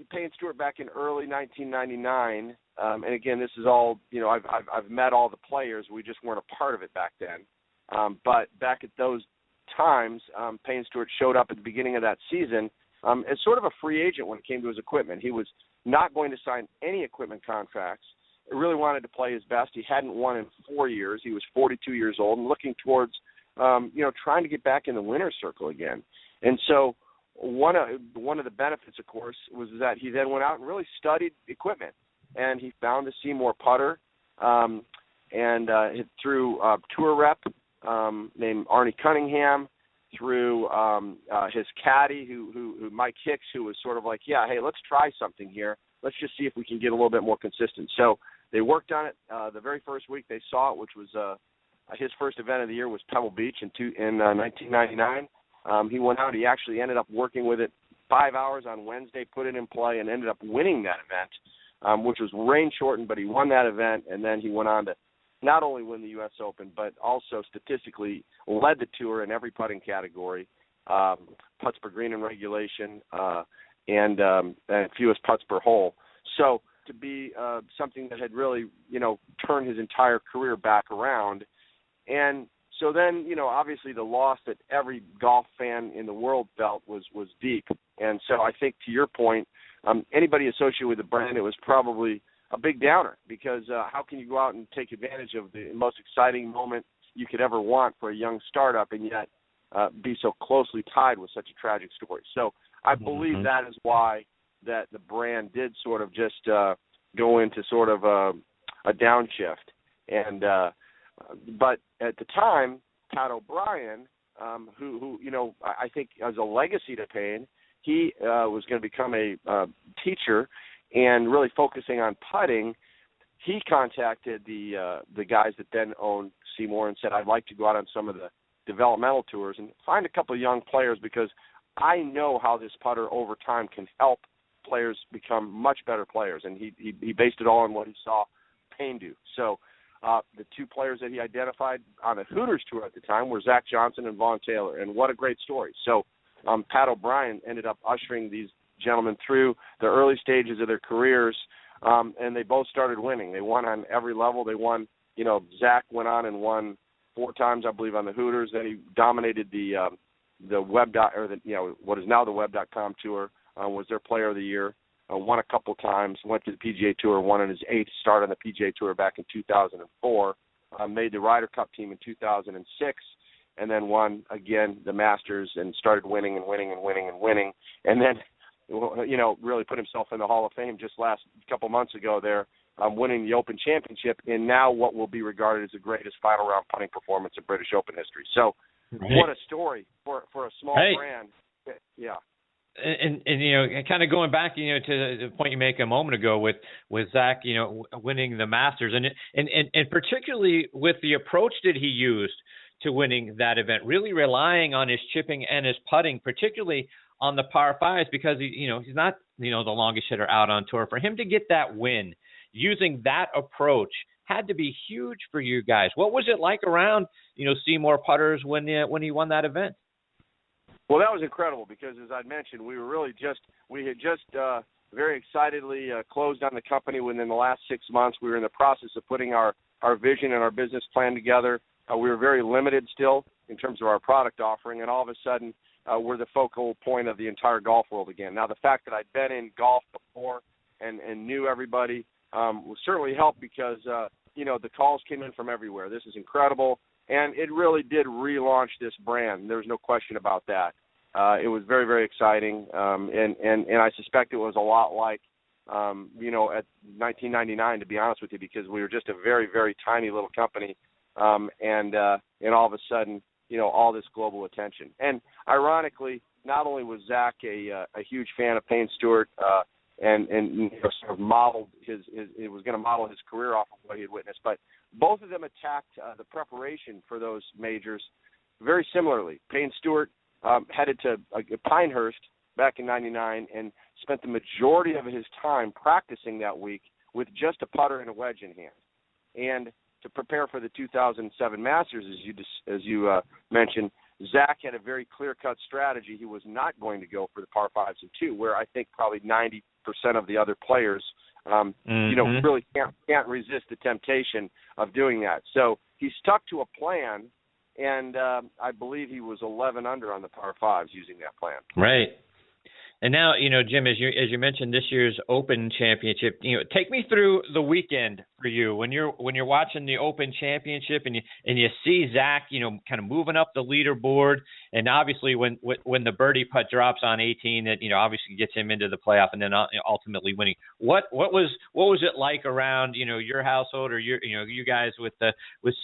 Payne Stewart back in early 1999, and again, this is all, I've met all the players. We just weren't a part of it back then. But back at those times, Payne Stewart showed up at the beginning of that season as sort of a free agent when it came to his equipment. He was not going to sign any equipment contracts. He really wanted to play his best. He hadn't won in 4 years. He was 42 years old and looking towards, trying to get back in the winner's circle again. And so one of the benefits, of course, was that he then went out and really studied equipment. And he found the Seymour putter and through tour rep named Arnie Cunningham, through his caddy, who Mike Hicks, who was sort of like, hey, let's try something here. Let's just see if we can get a little bit more consistent. So they worked on it. The very first week they saw it, which was his first event of the year was Pebble Beach in 1999. He went out. He actually ended up working with it 5 hours on Wednesday, put it in play, and ended up winning that event, which was rain shortened, but he won that event, and then he went on to not only win the U.S. Open, but also statistically led the tour in every putting category, putts per green in regulation, and fewest putts per hole. So to be something that had really, turned his entire career back around. And so then, obviously the loss that every golf fan in the world felt was deep. And so I think, to your point, anybody associated with the brand, it was probably a big downer because how can you go out and take advantage of the most exciting moment you could ever want for a young startup and yet be so closely tied with such a tragic story. So I believe that is why that the brand did sort of just go into sort of a downshift. And but at the time, Pat O'Brien, who I think as a legacy to Payne, he was going to become a teacher and really focusing on putting. He contacted the guys that then owned Seymour and said, I'd like to go out on some of the developmental tours and find a couple of young players because I know how this putter over time can help players become much better players. And he based it all on what he saw Payne do. So the two players that he identified on the Hooters tour at the time were Zach Johnson and Vaughn Taylor. And what a great story. So Pat O'Brien ended up ushering these gentlemen through the early stages of their careers, and they both started winning. They won on every level. They won, Zach went on and won 4 times, I believe, on the Hooters. Then he dominated the what is now the Web.com tour, was their player of the year, won a couple times, went to the PGA Tour, won on his 8th start on the PGA Tour back in 2004, made the Ryder Cup team in 2006, and then won again the Masters and started winning and winning and winning and winning. And then, really put himself in the Hall of Fame just last couple months ago there, winning the Open Championship in now what will be regarded as the greatest final round putting performance in British Open history. So what a story for a small brand. Yeah. And kind of going back, to the point you make a moment ago with Zach, winning the Masters, and particularly with the approach that he used to winning that event, really relying on his chipping and his putting, particularly on the par fives, because he's not the longest hitter out on tour. For him to get that win using that approach had to be huge for you guys. What was it like around Seymour putters when he won that event? Well, that was incredible because, as I mentioned, we had just very excitedly closed on the company within the last 6 months. We were in the process of putting our vision and our business plan together. We were very limited still in terms of our product offering, and all of a sudden we're the focal point of the entire golf world again. Now, the fact that I'd been in golf before and knew everybody certainly helped because, the calls came in from everywhere. This is incredible. And it really did relaunch this brand. There's no question about that. It was very, very exciting. And I suspect it was a lot like, at 1999, to be honest with you, because we were just a very, very tiny little company. And all of a sudden, all this global attention. And ironically, not only was Zach a huge fan of Payne Stewart, and sort of modeled it was going to model his career off of what he had witnessed, but both of them attacked the preparation for those majors very similarly. Payne Stewart headed to Pinehurst back in '99 and spent the majority of his time practicing that week with just a putter and a wedge in hand. And to prepare for the 2007 Masters, as you mentioned, Zach had a very clear-cut strategy. He was not going to go for the par 5s and 2, where I think probably 90% of the other players, really can't resist the temptation of doing that. So he stuck to a plan, and I believe he was 11 under on the par 5s using that plan. Right. And now, Jim, as you mentioned, this year's Open Championship, take me through the weekend for you when you're watching the Open Championship and you see Zach, kind of moving up the leaderboard, and obviously when the birdie putt drops on 18, that obviously gets him into the playoff and then ultimately winning. What was it like around your household or you guys with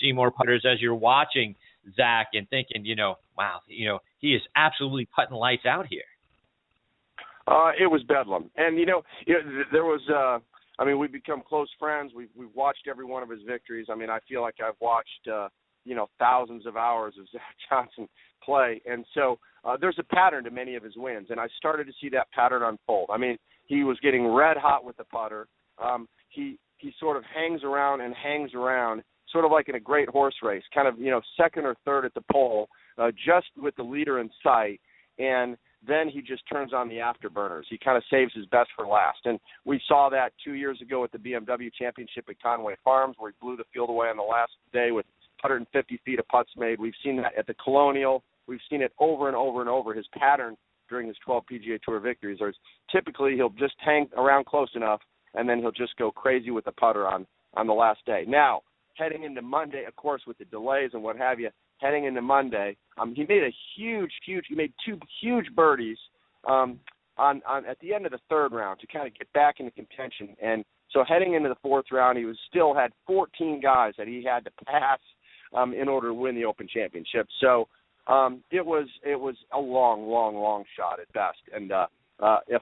Seymour putters as you're watching Zach and thinking wow, he is absolutely putting lights out here? It was bedlam. And, there was, we've become close friends. We've watched every one of his victories. I feel like I've watched, thousands of hours of Zach Johnson play. And so there's a pattern to many of his wins. And I started to see that pattern unfold. He was getting red hot with the putter. He sort of hangs around, sort of like in a great horse race, kind of, second or third at the pole, just with the leader in sight. And then he just turns on the afterburners. He kind of saves his best for last. And we saw that 2 years ago at the BMW Championship at Conway Farms, where he blew the field away on the last day with 150 feet of putts made. We've seen that at the Colonial. We've seen it over and over and over. His pattern during his 12 PGA Tour victories. Or typically he'll just hang around close enough, and then he'll just go crazy with the putter on the last day. Now, heading into Monday, of course, with the delays and what have you, heading into Monday, he made he made two huge birdies on at the end of the third round to kind of get back into contention. And so heading into the fourth round, he still had 14 guys that he had to pass in order to win the Open Championship. So it was a long shot at best. And a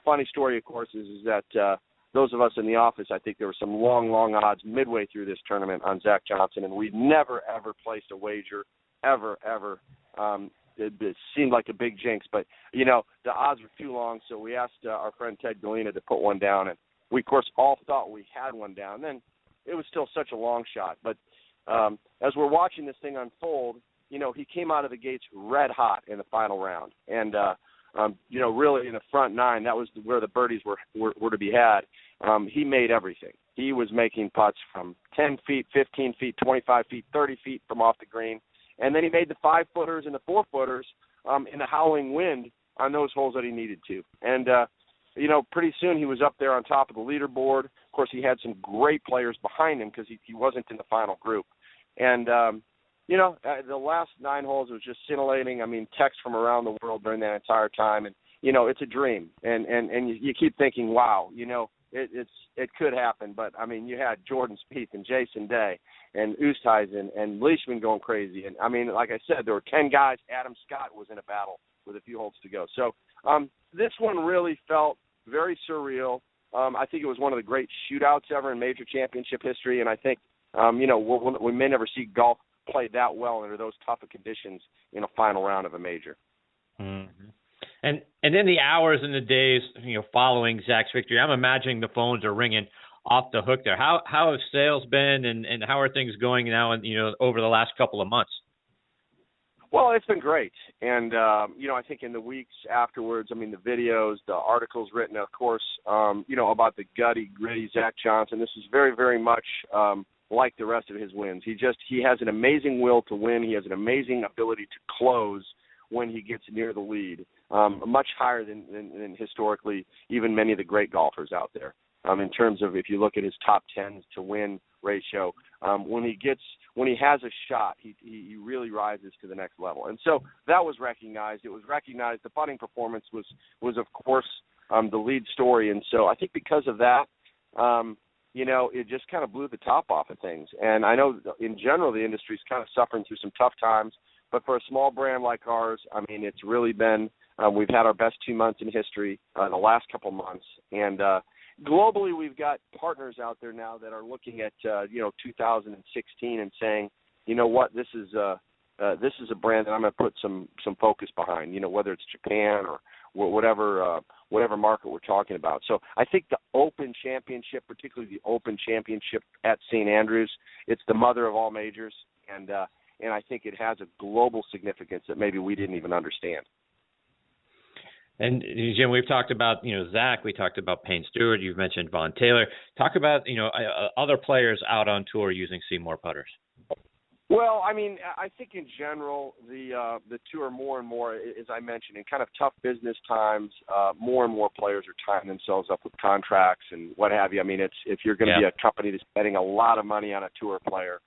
funny story, of course, is that those of us in the office, I think there were some long odds midway through this tournament on Zach Johnson, and we'd never, ever placed a wager, ever. It seemed like a big jinx, but, the odds were too long, so we asked our friend Ted Galena to put one down, and we, of course, all thought we had one down. And then it was still such a long shot. But as we're watching this thing unfold, he came out of the gates red hot in the final round. And, really in the front nine, that was where the birdies were to be had. He made everything. He was making putts from 10 feet, 15 feet, 25 feet, 30 feet from off the green. And then he made the 5-footers and the 4-footers in the howling wind on those holes that he needed to. And, pretty soon he was up there on top of the leaderboard. Of course, he had some great players behind him because he wasn't in the final group. And, the last 9 holes was just scintillating. I mean, texts from around the world during that entire time. And, it's a dream. And you keep thinking, wow, it could happen. But, I mean, you had Jordan Spieth and Jason Day and Oosthuizen and Leishman going crazy. And, I mean, like I said, there were 10 guys. Adam Scott was in a battle with a few holes to go. So this one really felt very surreal. I think it was one of the great shootouts ever in major championship history. And I think, we may never see golf played that well under those tough of conditions in a final round of a major. Mm-hmm. And in the hours and the days, following Zach's victory, I'm imagining the phones are ringing off the hook there. How have sales been, and how are things going now, over the last couple of months? Well, it's been great. And, I think in the weeks afterwards, I mean, the videos, the articles written, of course, about the gritty Zach Johnson. This is very, very much like the rest of his wins. He has an amazing will to win. He has an amazing ability to close when he gets near the lead, much higher than historically even many of the great golfers out there. In terms of if you look at his top 10s to win ratio, when he has a shot, he really rises to the next level. And so that was recognized. It was recognized. The putting performance was of course, the lead story. And so I think because of that, it just kind of blew the top off of things. And I know in general the industry is kind of suffering through some tough times, but for a small brand like ours, I mean, it's really been, we've had our best 2 months in history the last couple months. And globally, we've got partners out there now that are looking at 2016 and saying, you know what, this is a brand that I'm going to put some focus behind. Whether it's Japan or whatever market we're talking about. So I think the Open Championship, particularly the Open Championship at St. Andrews, it's the mother of all majors, and I think it has a global significance that maybe we didn't even understand. And Jim, we've talked about, Zach, we talked about Payne Stewart, you've mentioned Vaughn Taylor. Talk about, other players out on tour using Seymour putters. Well, I mean, I think in general, the tour more and more, as I mentioned, in kind of tough business times, more and more players are tying themselves up with contracts and what have you. I mean, if you're going to be a company that's spending a lot of money on a tour player,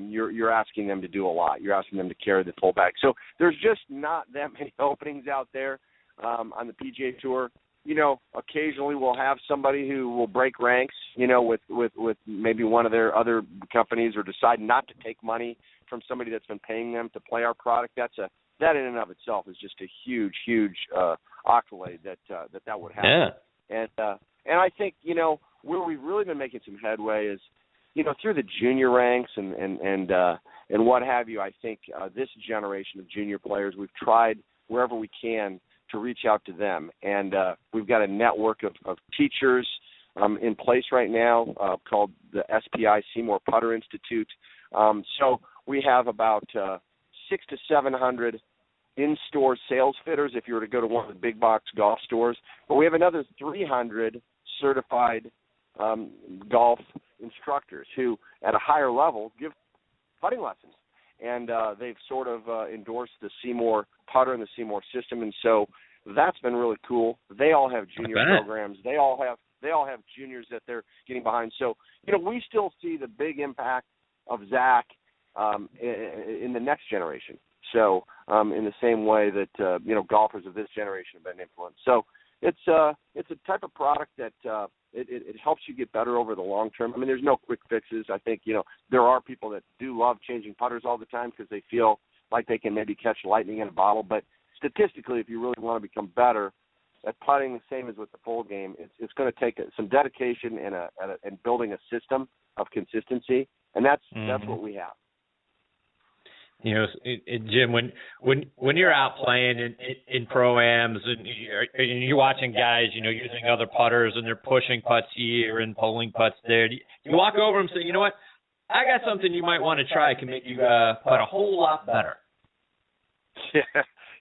you're asking them to do a lot. You're asking them to carry the full bag. So there's just not that many openings out there on the PGA Tour. Occasionally we'll have somebody who will break ranks, with maybe one of their other companies, or decide not to take money from somebody that's been paying them to play our product. That in and of itself is just a huge accolade that would happen. Yeah. And I think, where we've really been making some headway is, through the junior ranks and what have you. I think this generation of junior players, we've tried wherever we can to reach out to them. And we've got a network of teachers in place right now called the SPI Seymour Putter Institute. So we have about 600 to 700 in-store sales fitters if you were to go to one of the big box golf stores. But we have another 300 certified golf instructors who, at a higher level, give putting lessons. And they've sort of endorsed the Seymour putter and the Seymour system. And so that's been really cool. They all have junior programs. They all have juniors that they're getting behind. So, we still see the big impact of Zach in the next generation. So, in the same way that golfers of this generation have been influenced. So, it's a type of product that it helps you get better over the long term. I mean, there's no quick fixes. I think there are people that do love changing putters all the time because they feel like they can maybe catch lightning in a bottle. But statistically, if you really want to become better at putting, the same as with the full game, it's going to take some dedication and building a system of consistency, and that's what we have. Jim, when you're out playing in pro-ams and you're watching guys, using other putters and they're pushing putts here and pulling putts there, do you walk over and say, you know what, I got something you might want to try, can make you putt a whole lot better?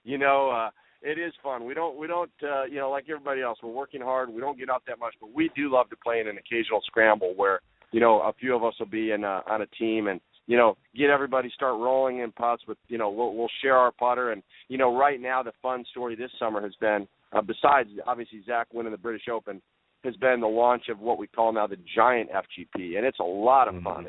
Yeah, it is fun. We don't like everybody else, we're working hard. We don't get out that much, but we do love to play in an occasional scramble where, a few of us will be on a team and, get everybody start rolling in putts with, we'll share our putter. And, right now the fun story this summer has been, besides obviously Zach winning the British Open, has been the launch of what we call now the Giant FGP. And it's a lot of fun.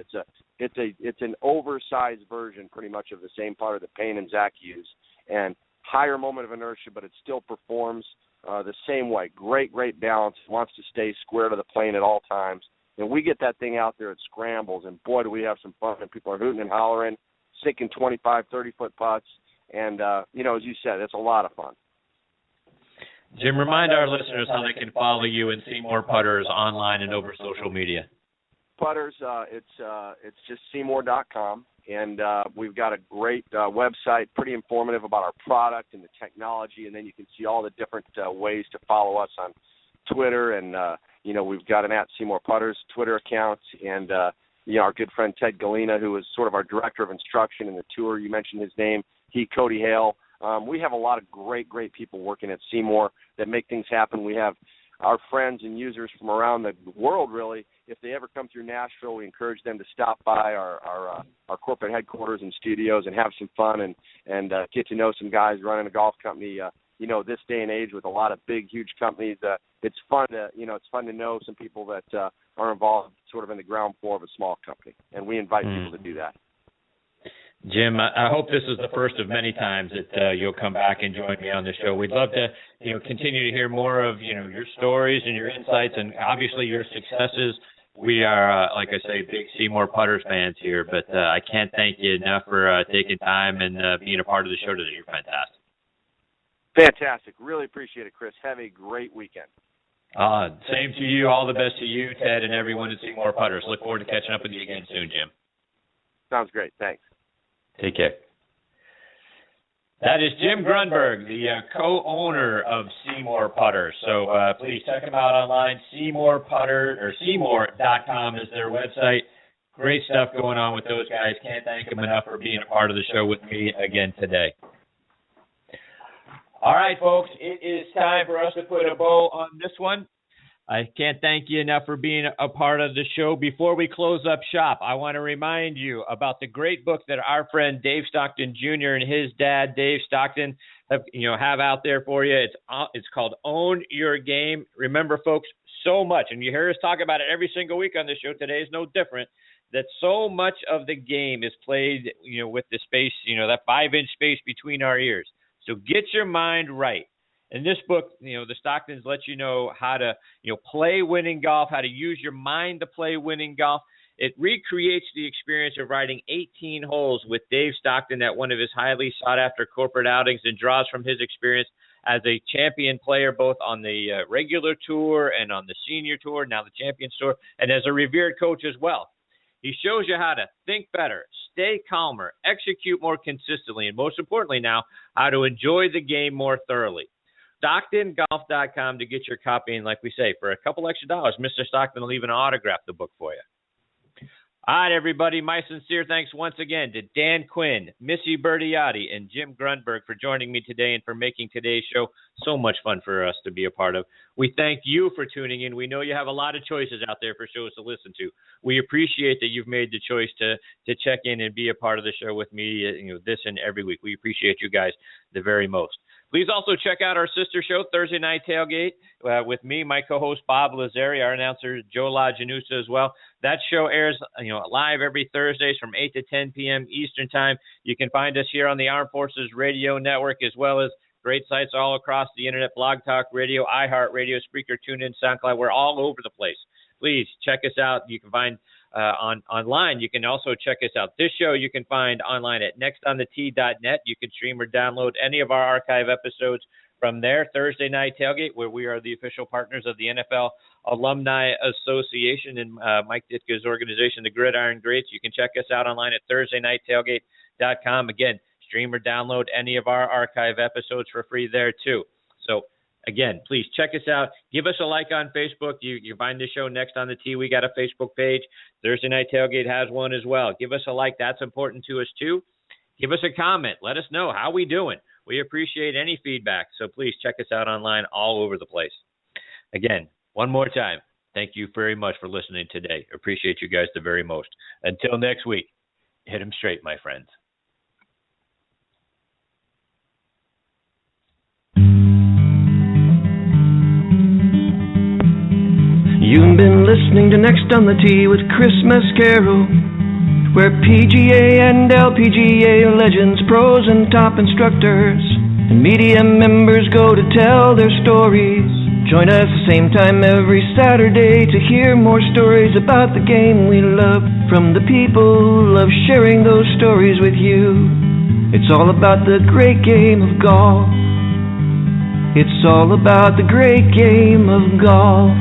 It's an oversized version pretty much of the same putter that Payne and Zach use, and higher moment of inertia, but it still performs the same way. Great balance, wants to stay square to the plane at all times. And we get that thing out there at scrambles, and boy, do we have some fun. And people are hooting and hollering, sinking 25, 30-foot putts. And, as you said, it's a lot of fun. Jim, remind our listeners how they can follow you and see more putters online and over social media. Putters, it's just Seymour.com, and we've got a great website, pretty informative about our product and the technology, and then you can see all the different ways to follow us on Twitter, and we've got an @SeymourPutters Twitter account, and our good friend Ted Galena, who is sort of our director of instruction in the tour. You mentioned his name. Cody Hale. We have a lot of great people working at Seymour that make things happen. We have our friends and users from around the world, really. If they ever come through Nashville, we encourage them to stop by our corporate headquarters and studios and have some fun and get to know some guys running a golf company. This day and age with a lot of big, huge companies, it's fun to know some people that are involved sort of in the ground floor of a small company, and we invite people to do that. Jim, I hope this is the first of many times that you'll come back and join me on the show. We'd love to, continue to hear more of, your stories and your insights and obviously your successes. We are, like I say, big Seymour Putters fans here, but I can't thank you enough for taking time and being a part of the show today. You're fantastic. Fantastic. Really appreciate it, Chris. Have a great weekend. Same to you. All the best to you, Ted, and everyone at Seymour Putters. Look forward to catching up with you again soon, Jim. Sounds great. Thanks. Take care. That is Jim Grundberg, the co-owner of Seymour Putters. So please check him out online. Seymour.com is their website. Great stuff going on with those guys. Can't thank them enough for being a part of the show with me again today. All right, folks, it is time for us to put a bow on this one. I can't thank you enough for being a part of the show. Before we close up shop, I want to remind you about the great book that our friend Dave Stockton Jr. and his dad, Dave Stockton, have out there for you. It's called Own Your Game. Remember, folks, so much, and you hear us talk about it every single week on the show. Today is no different, that so much of the game is played, with the space, that 5-inch space between our ears. So get your mind right. In this book, the Stocktons let you know how to, play winning golf, how to use your mind to play winning golf. It recreates the experience of riding 18 holes with Dave Stockton at one of his highly sought-after corporate outings and draws from his experience as a champion player, both on the regular tour and on the senior tour, now the Champions Tour, and as a revered coach as well. He shows you how to think better, stay calmer, execute more consistently, and most importantly now, how to enjoy the game more thoroughly. StocktonGolf.com to get your copy. And like we say, for a couple extra dollars, Mr. Stockton will even autograph the book for you. All right, everybody, my sincere thanks once again to Dan Quinn, Missie Berteotti, and Jim Grundberg for joining me today and for making today's show so much fun for us to be a part of. We thank you for tuning in. We know you have a lot of choices out there for shows to listen to. We appreciate that you've made the choice to check in and be a part of the show with me, this and every week. We appreciate you guys the very most. Please also check out our sister show, Thursday Night Tailgate, with me, my co-host Bob Lazzari, our announcer Joe LaGenusa as well. That show airs live every Thursdays from 8 to 10 p.m. Eastern Time. You can find us here on the Armed Forces Radio Network, as well as great sites all across the internet, Blog Talk Radio, iHeartRadio, Spreaker, TuneIn, SoundCloud. We're all over the place. Please check us out. You can find online. You can also check us out. This show you can find online at nextonthet.net. You can stream or download any of our archive episodes from there. Thursday Night Tailgate, where we are the official partners of the NFL Alumni Association and Mike Ditka's organization, the Gridiron Greats. You can check us out online at thursdaynigttailgate.com. Again, stream or download any of our archive episodes for free there too. So again, please check us out. Give us a like on Facebook. You find the show Next on the Tee. We got a Facebook page. Thursday Night Tailgate has one as well. Give us a like. That's important to us too. Give us a comment. Let us know how we doing. We appreciate any feedback. So please check us out online all over the place. Again, one more time, thank you very much for listening today. Appreciate you guys the very most. Until next week, hit 'em straight, my friends. You've been listening to Next on the Tee with Chris Mascaro, where PGA and LPGA legends, pros and top instructors, and media members go to tell their stories. Join us the same time every Saturday to hear more stories about the game we love from the people who love sharing those stories with you. It's all about the great game of golf. It's all about the great game of golf.